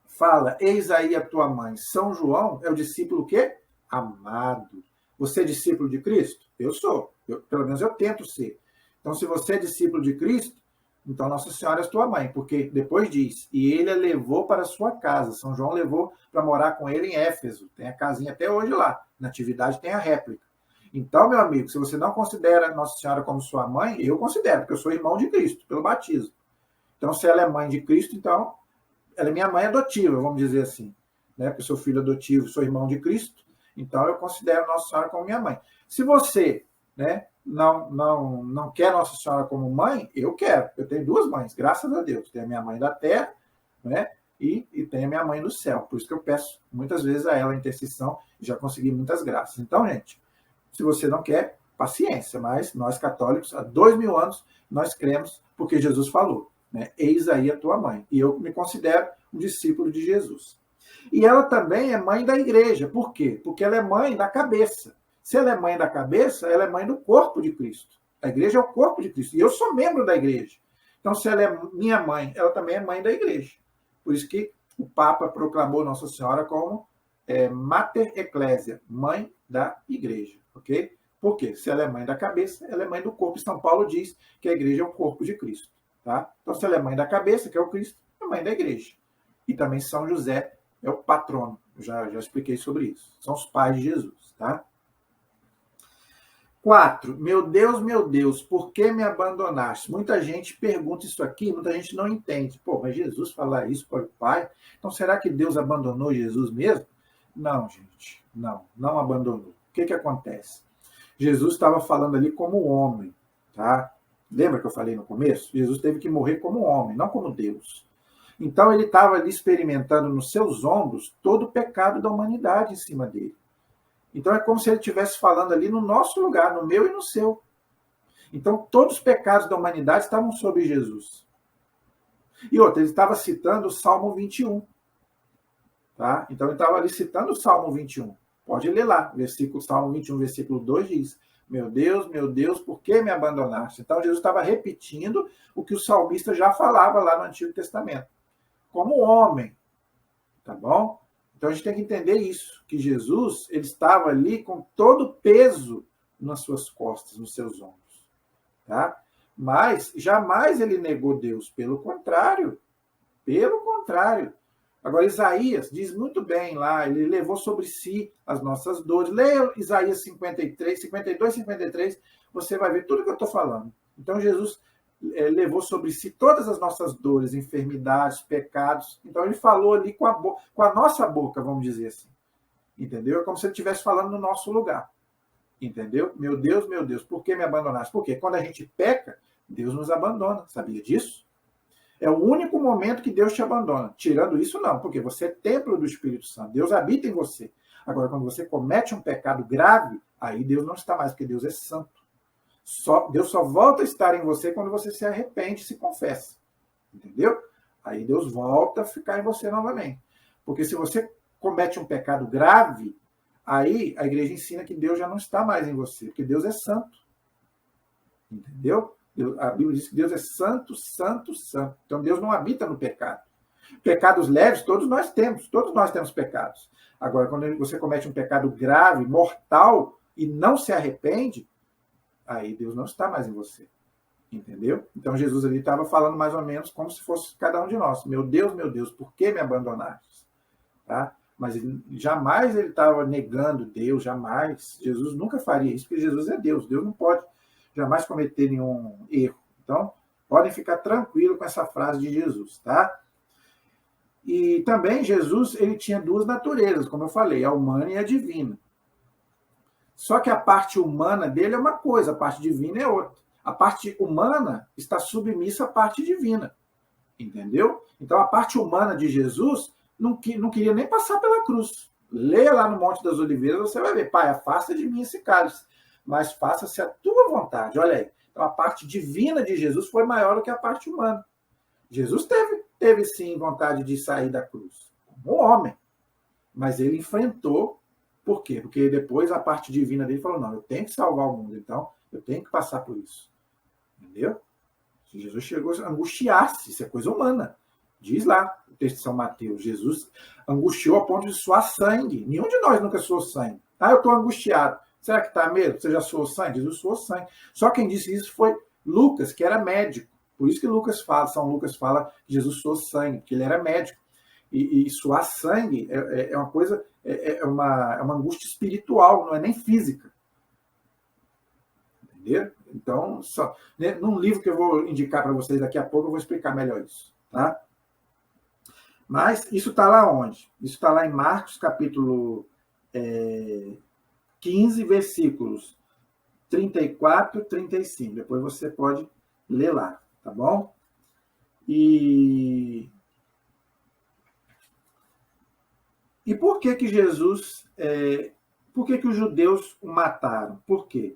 fala, eis aí a tua mãe? São João é o discípulo o quê? Amado. Você é discípulo de Cristo? Eu sou. Pelo menos eu tento ser. Então, se você é discípulo de Cristo, então Nossa Senhora é tua mãe, porque depois diz, e ele a levou para a sua casa. São João levou para morar com ele em Éfeso. Tem a casinha até hoje lá. Na atividade tem a réplica. Então, meu amigo, se você não considera Nossa Senhora como sua mãe, eu considero, porque eu sou irmão de Cristo, pelo batismo. Então, se ela é mãe de Cristo, então ela é minha mãe adotiva, vamos dizer assim. Né? Porque eu sou filho adotivo, sou irmão de Cristo, então eu considero Nossa Senhora como minha mãe. Se você, né, não quer Nossa Senhora como mãe, eu quero. Eu tenho duas mães, graças a Deus. Tenho a minha mãe da terra, né, e tenho a minha mãe do céu. Por isso que eu peço muitas vezes a ela a intercessão e já consegui muitas graças. Então, gente, se você não quer, paciência, mas nós católicos, há 2000 anos, nós cremos porque Jesus falou, né? Eis aí a tua mãe. E eu me considero um discípulo de Jesus. E ela também é mãe da igreja. Por quê? Porque ela é mãe da cabeça. Se ela é mãe da cabeça, ela é mãe do corpo de Cristo. A igreja é o corpo de Cristo. E eu sou membro da igreja. Então, se ela é minha mãe, ela também é mãe da igreja. Por isso que o Papa proclamou Nossa Senhora como Mater Ecclesia, mãe da igreja. Ok? Por quê? Se ela é mãe da cabeça, ela é mãe do corpo. São Paulo diz que a igreja é o corpo de Cristo. Tá? Então, se ela é mãe da cabeça, que é o Cristo, é mãe da igreja. E também São José é o patrono. Já expliquei sobre isso. São os pais de Jesus. Tá? 4. Meu Deus, por que me abandonaste? Muita gente pergunta isso aqui, muita gente não entende. Pô, mas Jesus falar isso para o Pai? Então, será que Deus abandonou Jesus mesmo? Não, gente. Não abandonou. O que acontece? Jesus estava falando ali como homem. Tá? Lembra que eu falei no começo? Jesus teve que morrer como homem, não como Deus. Então, ele estava ali experimentando nos seus ombros todo o pecado da humanidade em cima dele. Então, é como se ele estivesse falando ali no nosso lugar, no meu e no seu. Então, todos os pecados da humanidade estavam sobre Jesus. E outra, ele estava citando o Salmo 21. Tá? Então, ele estava ali citando o Salmo 21. Pode ler lá, Salmo 21, versículo 2 diz, meu Deus, por que me abandonaste? Então, Jesus estava repetindo o que o salmista já falava lá no Antigo Testamento. Como homem, tá bom? Então, a gente tem que entender isso, que Jesus ele estava ali com todo o peso nas suas costas, nos seus ombros. Tá? Mas jamais ele negou Deus, pelo contrário. Pelo contrário. Agora, Isaías diz muito bem lá, ele levou sobre si as nossas dores. Leia Isaías 52, 53, você vai ver tudo o que eu estou falando. Então, Jesus levou sobre si todas as nossas dores, enfermidades, pecados. Então, ele falou ali com a nossa boca, vamos dizer assim. Entendeu? É como se ele estivesse falando no nosso lugar. Entendeu? Meu Deus, por que me abandonaste? Porque quando a gente peca, Deus nos abandona. Sabia disso? É o único momento que Deus te abandona. Tirando isso, não, porque você é templo do Espírito Santo. Deus habita em você. Agora, quando você comete um pecado grave, aí Deus não está mais, porque Deus é santo. Deus só volta a estar em você quando você se arrepende e se confessa. Entendeu? Aí Deus volta a ficar em você novamente. Porque se você comete um pecado grave, aí a igreja ensina que Deus já não está mais em você, porque Deus é santo. Entendeu? A Bíblia diz que Deus é santo, santo, santo. Então Deus não habita no pecado. Pecados leves, todos nós temos pecados. Agora, quando você comete um pecado grave, mortal, e não se arrepende, aí Deus não está mais em você. Entendeu? Então Jesus ali estava falando mais ou menos como se fosse cada um de nós. Meu Deus, por que me abandonaste? Tá? Mas jamais ele estava negando Deus, jamais. Jesus nunca faria isso, porque Jesus é Deus. Deus não pode jamais cometer nenhum erro. Então, podem ficar tranquilos com essa frase de Jesus, tá? E também Jesus, ele tinha duas naturezas, como eu falei, a humana e a divina. Só que a parte humana dele é uma coisa, a parte divina é outra. A parte humana está submissa à parte divina, entendeu? Então a parte humana de Jesus não queria nem passar pela cruz. Leia lá no Monte das Oliveiras, você vai ver, Pai, afasta de mim esse cálice, mas faça-se a tua vontade. Olha aí. Então a parte divina de Jesus foi maior do que a parte humana. Jesus teve sim vontade de sair da cruz, como homem, mas ele enfrentou. Por quê? Porque depois a parte divina dele falou, não, eu tenho que salvar o mundo, então eu tenho que passar por isso. Entendeu? Jesus chegou a angustiar-se, isso é coisa humana. Diz lá o texto de São Mateus, Jesus angustiou a ponto de suar sangue. Nenhum de nós nunca suou sangue. Ah, eu estou angustiado. Será que está mesmo? Você já suou sangue? Jesus suou sangue. Só quem disse isso foi Lucas, que era médico. Por isso que São Lucas fala que Jesus suou sangue, porque ele era médico. E suar sangue é uma coisa, é uma angústia espiritual, não é nem física. Entendeu? Então, num livro que eu vou indicar para vocês daqui a pouco, eu vou explicar melhor isso. Tá? Mas isso está lá onde? Isso está lá em Marcos, capítulo 15, versículos 34 e 35. Depois você pode ler lá, tá bom? E por que Jesus... por que os judeus o mataram? Por quê?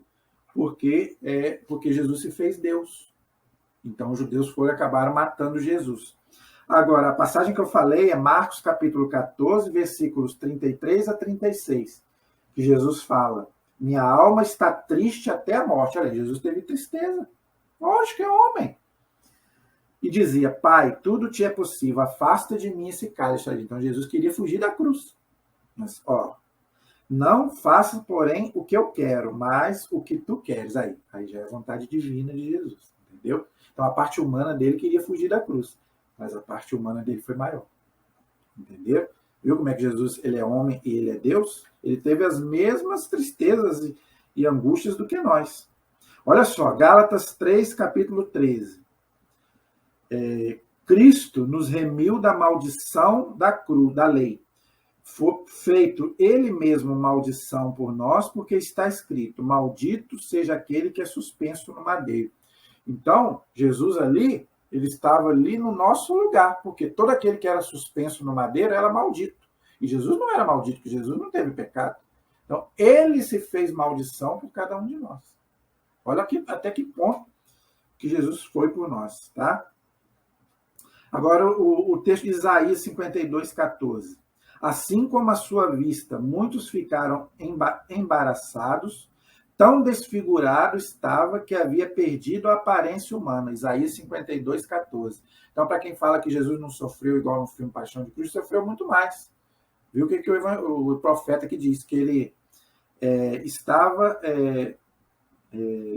Porque Jesus se fez Deus. Então, os judeus acabaram matando Jesus. Agora, a passagem que eu falei é Marcos, capítulo 14, versículos 33 a 36, que Jesus fala, minha alma está triste até a morte. Olha, Jesus teve tristeza. Lógico que é homem. E dizia, Pai, tudo te é possível, afasta de mim esse cálice. Então, Jesus queria fugir da cruz. Mas, não faça, porém, o que eu quero, mas o que tu queres. Aí já é a vontade divina de Jesus, entendeu? Então, a parte humana dele queria fugir da cruz, mas a parte humana dele foi maior, entendeu? Viu como é que Jesus, ele é homem e ele é Deus? Ele teve as mesmas tristezas e angústias do que nós. Olha só, Gálatas 3, capítulo 13. Cristo nos remiu da maldição da cruz, da lei. Foi feito ele mesmo maldição por nós, porque está escrito, maldito seja aquele que é suspenso no madeiro. Então, Jesus ali, ele estava ali no nosso lugar, porque todo aquele que era suspenso no madeiro era maldito. E Jesus não era maldito, porque Jesus não teve pecado. Então, ele se fez maldição por cada um de nós. Olha aqui, até que ponto que Jesus foi por nós, tá? Agora, o texto de Isaías 52, 14. Assim como à sua vista muitos ficaram embaraçados, tão desfigurado estava que havia perdido a aparência humana. Isaías 52, 14. Então, para quem fala que Jesus não sofreu igual no filme Paixão de Cristo, sofreu muito mais. Viu o que o profeta que diz? Que ele estava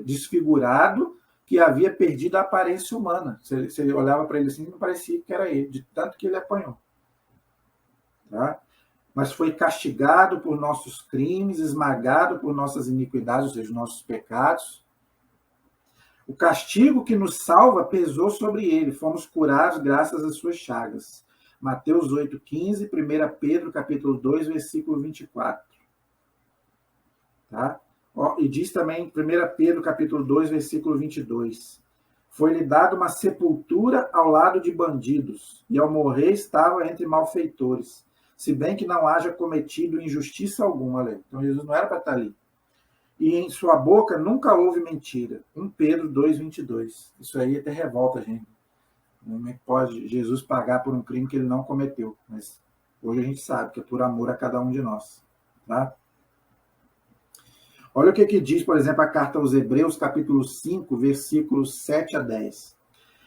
desfigurado, que havia perdido a aparência humana. Você olhava para ele assim, não parecia que era ele, de tanto que ele apanhou. Tá? Mas foi castigado por nossos crimes, esmagado por nossas iniquidades, ou seja, nossos pecados. O castigo que nos salva pesou sobre ele, fomos curados graças às suas chagas. Mateus 8,15, 1 Pedro, capítulo 2, versículo 24. Tá? E diz também, 1 Pedro, capítulo 2, versículo 22. Foi-lhe dada uma sepultura ao lado de bandidos, e ao morrer estava entre malfeitores, se bem que não haja cometido injustiça alguma. Olha. Então Jesus não era para estar ali. E em sua boca nunca houve mentira. 1 Pedro 2, 22. Isso aí até revolta a gente. Como é que pode Jesus pagar por um crime que ele não cometeu? Mas hoje a gente sabe que é por amor a cada um de nós. Tá? Olha o que diz, por exemplo, a carta aos Hebreus, capítulo 5, versículos 7 a 10.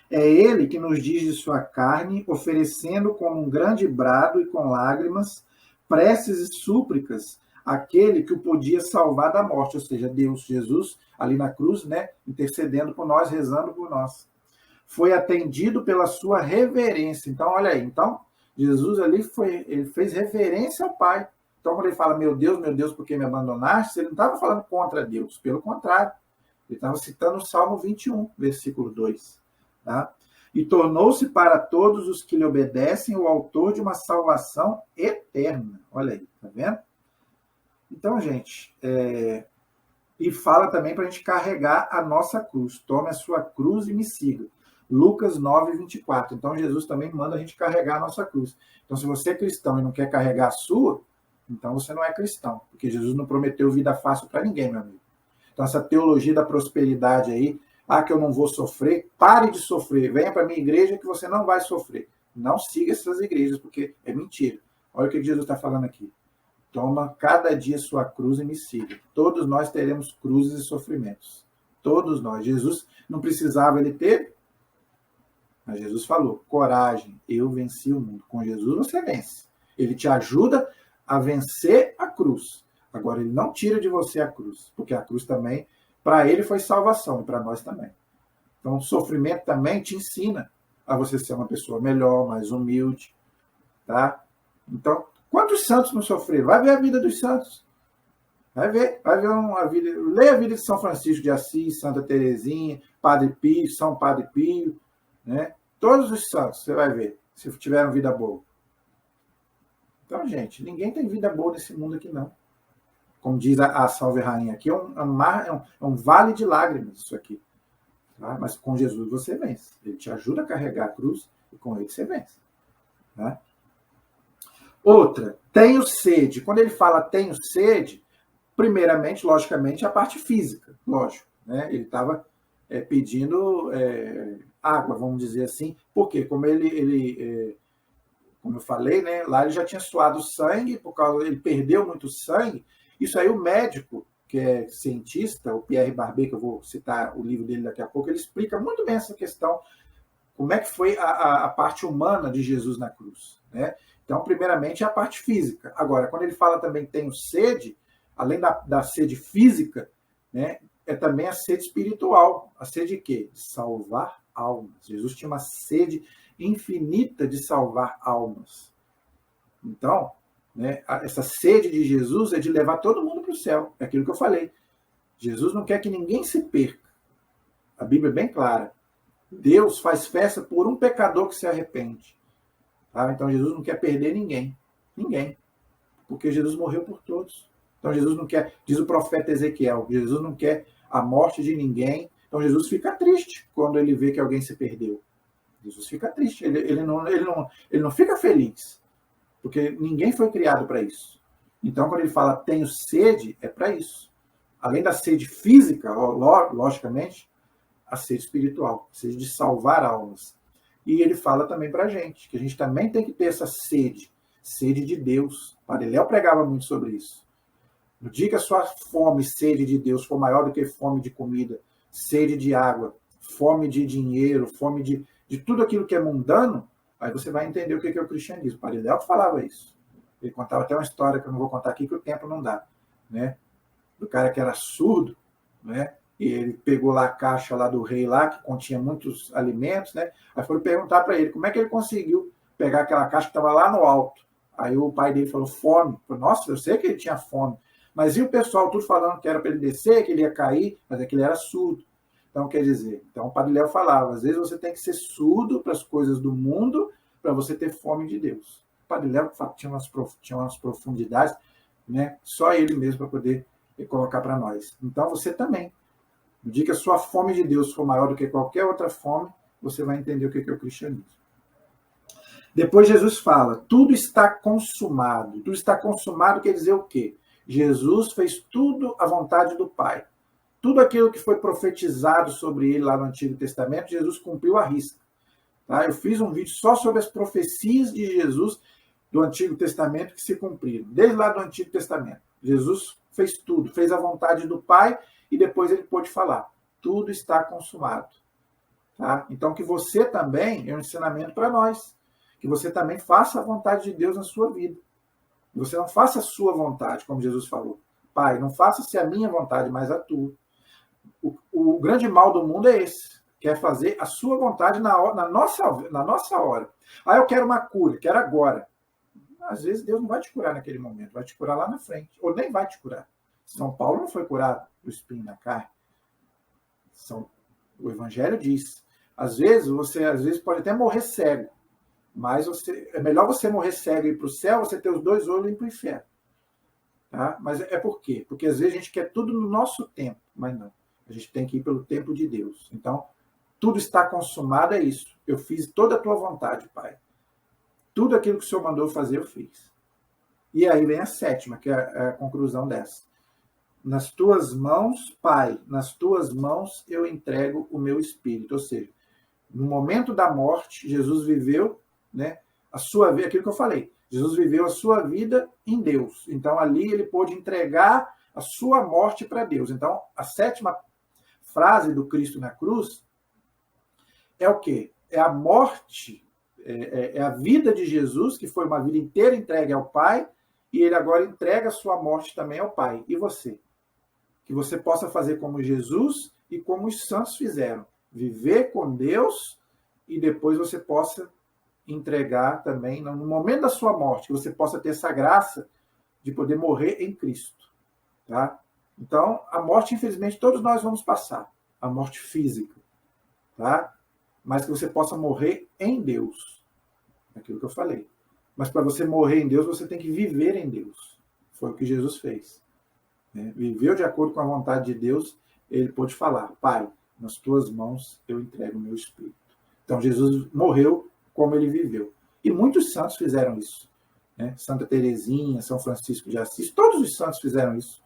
É ele que nos diz de sua carne, oferecendo com um grande brado e com lágrimas, preces e súplicas, aquele que o podia salvar da morte, ou seja, Deus, Jesus, ali na cruz, né, intercedendo por nós, rezando por nós. Foi atendido pela sua reverência. Então, olha aí, Jesus ali ele fez reverência ao Pai. Então, quando ele fala, meu Deus, por que me abandonaste? Ele não estava falando contra Deus, pelo contrário. Ele estava citando o Salmo 21, versículo 2. Tá? e tornou-se para todos os que lhe obedecem o autor de uma salvação eterna. Olha aí, tá vendo? Então, gente, e fala também para a gente carregar a nossa cruz. Tome a sua cruz e me siga. Lucas 9, 24. Então, Jesus também manda a gente carregar a nossa cruz. Então, se você é cristão e não quer carregar a sua, então você não é cristão, porque Jesus não prometeu vida fácil para ninguém, meu amigo. Então, essa teologia da prosperidade aí, que eu não vou sofrer, pare de sofrer. Venha para a minha igreja que você não vai sofrer. Não siga essas igrejas, porque é mentira. Olha o que Jesus está falando aqui. Toma cada dia sua cruz e me siga. Todos nós teremos cruzes e sofrimentos. Todos nós. Jesus não precisava, ele ter, mas Jesus falou, coragem, eu venci o mundo. Com Jesus você vence. Ele te ajuda a vencer a cruz. Agora, ele não tira de você a cruz, porque a cruz também, para ele foi salvação, e para nós também. Então, o sofrimento também te ensina a você ser uma pessoa melhor, mais humilde, tá? Então, quantos santos não sofreram? Vai ver a vida dos santos. Vai ver uma vida. Leia a vida de São Francisco de Assis, Santa Teresinha, Padre Pio, São Padre Pio, né? Todos os santos, você vai ver, se tiveram vida boa. Então, gente, ninguém tem vida boa nesse mundo aqui, não. Como diz a Salve Rainha aqui, é um vale de lágrimas isso aqui. Tá? Mas com Jesus você vence. Ele te ajuda a carregar a cruz e com ele você vence. Tá? Outra, tenho sede. Quando ele fala tenho sede, primeiramente, logicamente, a parte física, lógico. Né? Ele estava pedindo água, vamos dizer assim, porque como como eu falei, né, lá ele já tinha suado sangue, ele perdeu muito sangue. Isso aí o médico, que é cientista, o Pierre Barbet, que eu vou citar o livro dele daqui a pouco, ele explica muito bem essa questão, como é que foi a parte humana de Jesus na cruz. Né? Então, primeiramente, é a parte física. Agora, quando ele fala também tenho sede, além da sede física, né, é também a sede espiritual. A sede de quê? De salvar almas. Jesus tinha uma sede infinita de salvar almas. Então, né, essa sede de Jesus é de levar todo mundo para o céu. É aquilo que eu falei. Jesus não quer que ninguém se perca. A Bíblia é bem clara. Deus faz festa por um pecador que se arrepende. Tá? Então, Jesus não quer perder ninguém. Ninguém. Porque Jesus morreu por todos. Então, Jesus não quer, diz o profeta Ezequiel, Jesus não quer a morte de ninguém. Então, Jesus fica triste quando ele vê que alguém se perdeu. Jesus fica triste. Ele não fica feliz. Porque ninguém foi criado para isso. Então, quando ele fala tenho sede, é para isso. Além da sede física, logicamente, a sede espiritual, a sede de salvar almas. E ele fala também para a gente, que a gente também tem que ter essa sede de Deus. O Padre Léo pregava muito sobre isso. No dia que a sua fome, sede de Deus for maior do que fome de comida, sede de água, fome de dinheiro, fome de tudo aquilo que é mundano, aí você vai entender o que é o cristianismo. O Padre Léo falava isso. Ele contava até uma história que eu não vou contar aqui, que o tempo não dá. Né? Do cara que era surdo, né? E ele pegou lá a caixa lá do rei lá, que continha muitos alimentos, né? Aí foram perguntar para ele como é que ele conseguiu pegar aquela caixa que estava lá no alto. Aí o pai dele falou, fome. Falei, nossa, eu sei que ele tinha fome. Mas e o pessoal tudo falando que era para ele descer, que ele ia cair, mas é que ele era surdo. Então, quer dizer, então o Padre Léo falava, às vezes você tem que ser surdo para as coisas do mundo para você ter fome de Deus. O Padre Léo tinha umas profundidades, né? Só ele mesmo para poder colocar para nós. Então, você também. No dia que a sua fome de Deus for maior do que qualquer outra fome, você vai entender o que é o cristianismo. Depois Jesus fala, tudo está consumado. Tudo está consumado quer dizer o quê? Jesus fez tudo à vontade do Pai. Tudo aquilo que foi profetizado sobre ele lá no Antigo Testamento, Jesus cumpriu à risca. Tá? Eu fiz um vídeo só sobre as profecias de Jesus do Antigo Testamento que se cumpriram. Desde lá do Antigo Testamento. Jesus fez tudo, fez a vontade do Pai e depois ele pôde falar. Tudo está consumado. Tá? Então que você também, é um ensinamento para nós, que você também faça a vontade de Deus na sua vida. Você não faça a sua vontade, como Jesus falou. Pai, não faça-se a minha vontade, mas a tua. O grande mal do mundo é esse. Quer fazer a sua vontade na nossa hora. Ah, eu quero uma cura, quero agora. Às vezes Deus não vai te curar naquele momento, vai te curar lá na frente. Ou nem vai te curar. São Paulo não foi curado do espinho na carne. O Evangelho diz, Às vezes pode até morrer cego, mas é melhor você morrer cego e ir para o céu, você ter os dois olhos e ir para o inferno. Tá? Mas é por quê? Porque às vezes a gente quer tudo no nosso tempo, mas não. A gente tem que ir pelo tempo de Deus. Então, tudo está consumado, é isso. Eu fiz toda a tua vontade, Pai. Tudo aquilo que o Senhor mandou fazer, eu fiz. E aí vem a sétima, que é a conclusão dessa. Nas tuas mãos, Pai, nas tuas mãos eu entrego o meu espírito. Ou seja, no momento da morte, Jesus viveu, né, a sua vida, aquilo que eu falei. Jesus viveu a sua vida em Deus. Então, ali ele pôde entregar a sua morte para Deus. Então, a sétima frase do Cristo na cruz é o quê? É a morte, é a vida de Jesus, que foi uma vida inteira entregue ao Pai, e ele agora entrega a sua morte também ao Pai. E você? Que você possa fazer como Jesus e como os santos fizeram. Viver com Deus e depois você possa entregar também, no momento da sua morte, que você possa ter essa graça de poder morrer em Cristo. Tá? Então, a morte, infelizmente, todos nós vamos passar. A morte física. Tá? Mas que você possa morrer em Deus. Aquilo que eu falei. Mas para você morrer em Deus, você tem que viver em Deus. Foi o que Jesus fez. Viveu de acordo com a vontade de Deus, ele pôde falar, Pai, nas tuas mãos eu entrego o meu espírito. Então, Jesus morreu como ele viveu. E muitos santos fizeram isso. Santa Teresinha, São Francisco de Assis, todos os santos fizeram isso.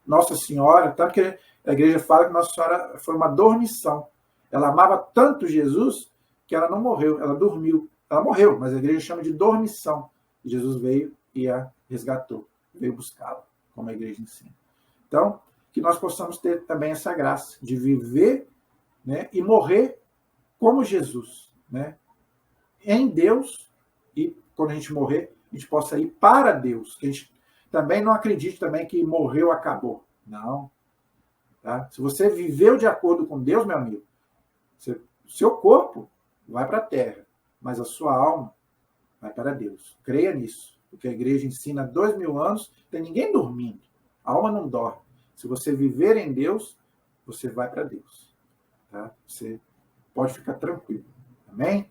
Nossa Senhora, tanto que a igreja fala que Nossa Senhora foi uma dormição. Ela amava tanto Jesus que ela não morreu, ela dormiu. Ela morreu, mas a igreja chama de dormição. E Jesus veio e a resgatou, veio buscá-la, como a igreja ensina. Então, que nós possamos ter também essa graça de viver, e morrer como Jesus, em Deus, e quando a gente morrer, a gente possa ir para Deus. Que a gente também não acredite também que morreu, acabou. Não. Tá? Se você viveu de acordo com Deus, meu amigo, seu corpo vai para a terra, mas a sua alma vai para Deus. Creia nisso, porque a igreja ensina há 2000 anos, tem ninguém dormindo. A alma não dorme. Se você viver em Deus, você vai para Deus. Tá? Você pode ficar tranquilo. Amém?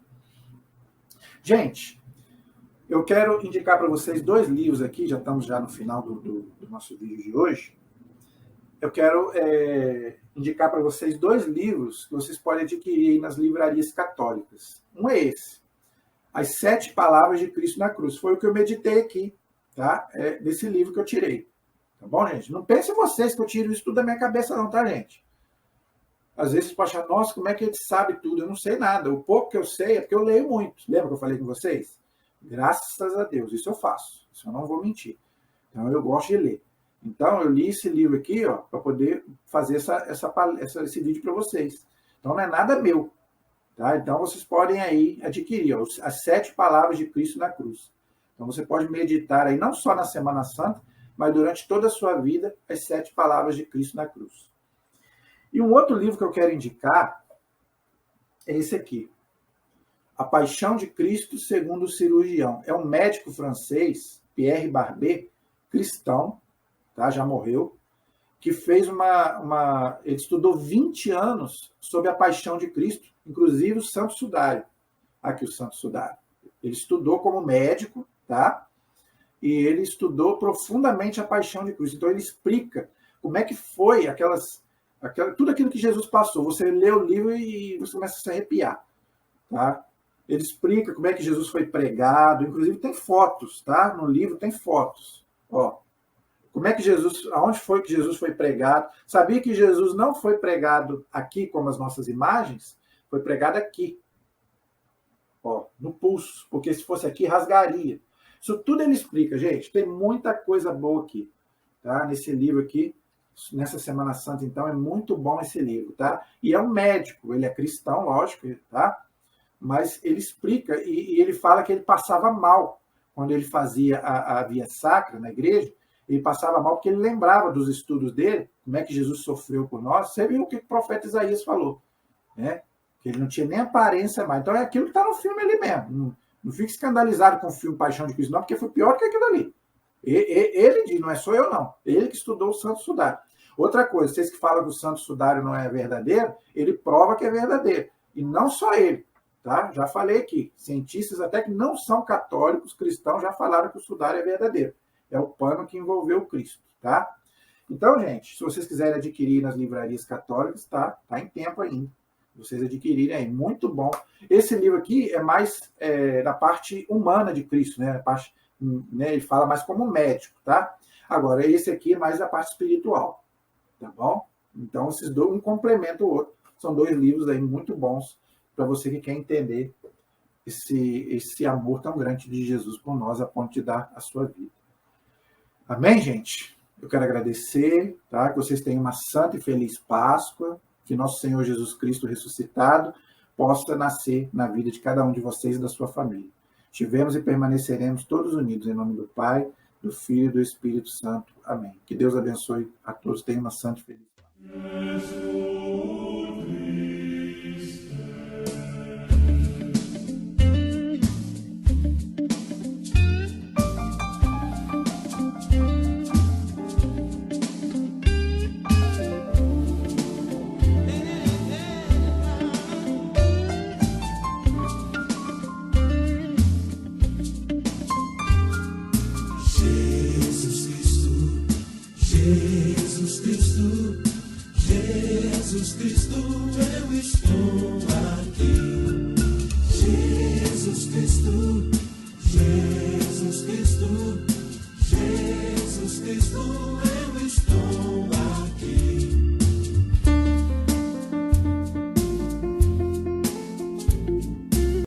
Gente, eu quero indicar para vocês 2 livros aqui, já estamos já no final do nosso vídeo de hoje. Eu quero indicar para vocês 2 livros que vocês podem adquirir aí nas livrarias católicas. Um é esse, As 7 Palavras de Cristo na Cruz. Foi o que eu meditei aqui, tá? Desse livro que eu tirei. Tá bom, gente? Não pensem vocês que eu tiro isso tudo da minha cabeça não, tá, gente? Às vezes você achar, nossa, como é que ele sabe tudo? Eu não sei nada. O pouco que eu sei é porque eu leio muito. Lembra que eu falei com vocês? Graças a Deus, isso eu faço. Isso eu não vou mentir. Então, eu gosto de ler. Então, eu li esse livro aqui, ó, para poder fazer esse vídeo para vocês. Então, não é nada meu. Tá? Então, vocês podem aí adquirir ó, as 7 Palavras de Cristo na Cruz. Então, você pode meditar aí, não só na Semana Santa, mas durante toda a sua vida, as 7 Palavras de Cristo na Cruz. E um outro livro que eu quero indicar é esse aqui. A Paixão de Cristo segundo o Cirurgião. É um médico francês, Pierre Barbet, cristão, tá? Já morreu, que fez ele estudou 20 anos sobre a Paixão de Cristo, inclusive o Santo Sudário. Aqui o Santo Sudário. Ele estudou como médico, tá? E ele estudou profundamente a Paixão de Cristo. Então ele explica como é que foi tudo aquilo que Jesus passou. Você lê o livro e você começa a se arrepiar, tá? Ele explica como é que Jesus foi pregado, inclusive tem fotos, tá? No livro tem fotos. Ó, como é que aonde foi que Jesus foi pregado? Sabia que Jesus não foi pregado aqui como as nossas imagens? Foi pregado aqui. Ó, no pulso, porque se fosse aqui rasgaria. Isso tudo ele explica, gente. Tem muita coisa boa aqui, tá? Nesse livro aqui, nessa Semana Santa, então, é muito bom esse livro, tá? E é um médico, ele é cristão, lógico, tá? Mas ele explica e ele fala que ele passava mal quando ele fazia a via sacra na igreja. Ele passava mal porque ele lembrava dos estudos dele, como é que Jesus sofreu por nós. Você viu o que o profeta Isaías falou, né? Que ele não tinha nem aparência mais. Então é aquilo que está no filme ali mesmo. Não fique escandalizado com o filme Paixão de Cristo, não, porque foi pior que aquilo ali. Ele diz, não é só eu, não. Ele que estudou o Santo Sudário. Outra coisa, vocês que falam que o Santo Sudário não é verdadeiro, ele prova que é verdadeiro. E não só ele, tá? Já falei aqui, cientistas até que não são católicos, cristãos, já falaram que o sudário é verdadeiro. É o pano que envolveu o Cristo, tá? Então, gente, se vocês quiserem adquirir nas livrarias católicas, tá em tempo ainda. Vocês adquirirem aí, muito bom. Esse livro aqui é mais da parte humana de Cristo, né? A parte, né? Ele fala mais como médico, tá? Agora, esse aqui é mais da parte espiritual, tá bom? Então, esses dois, um complementa o outro. São dois livros aí muito bons para você que quer entender esse amor tão grande de Jesus por nós, a ponto de dar a sua vida. Amém, gente? Eu quero agradecer, tá? Que vocês tenham uma santa e feliz Páscoa, que nosso Senhor Jesus Cristo ressuscitado possa nascer na vida de cada um de vocês e da sua família. Estivemos e permaneceremos todos unidos em nome do Pai, do Filho e do Espírito Santo. Amém. Que Deus abençoe a todos. Tenham uma santa e feliz Páscoa. Jesus Cristo, Jesus Cristo, eu estou aqui. Jesus Cristo, Jesus Cristo, Jesus Cristo.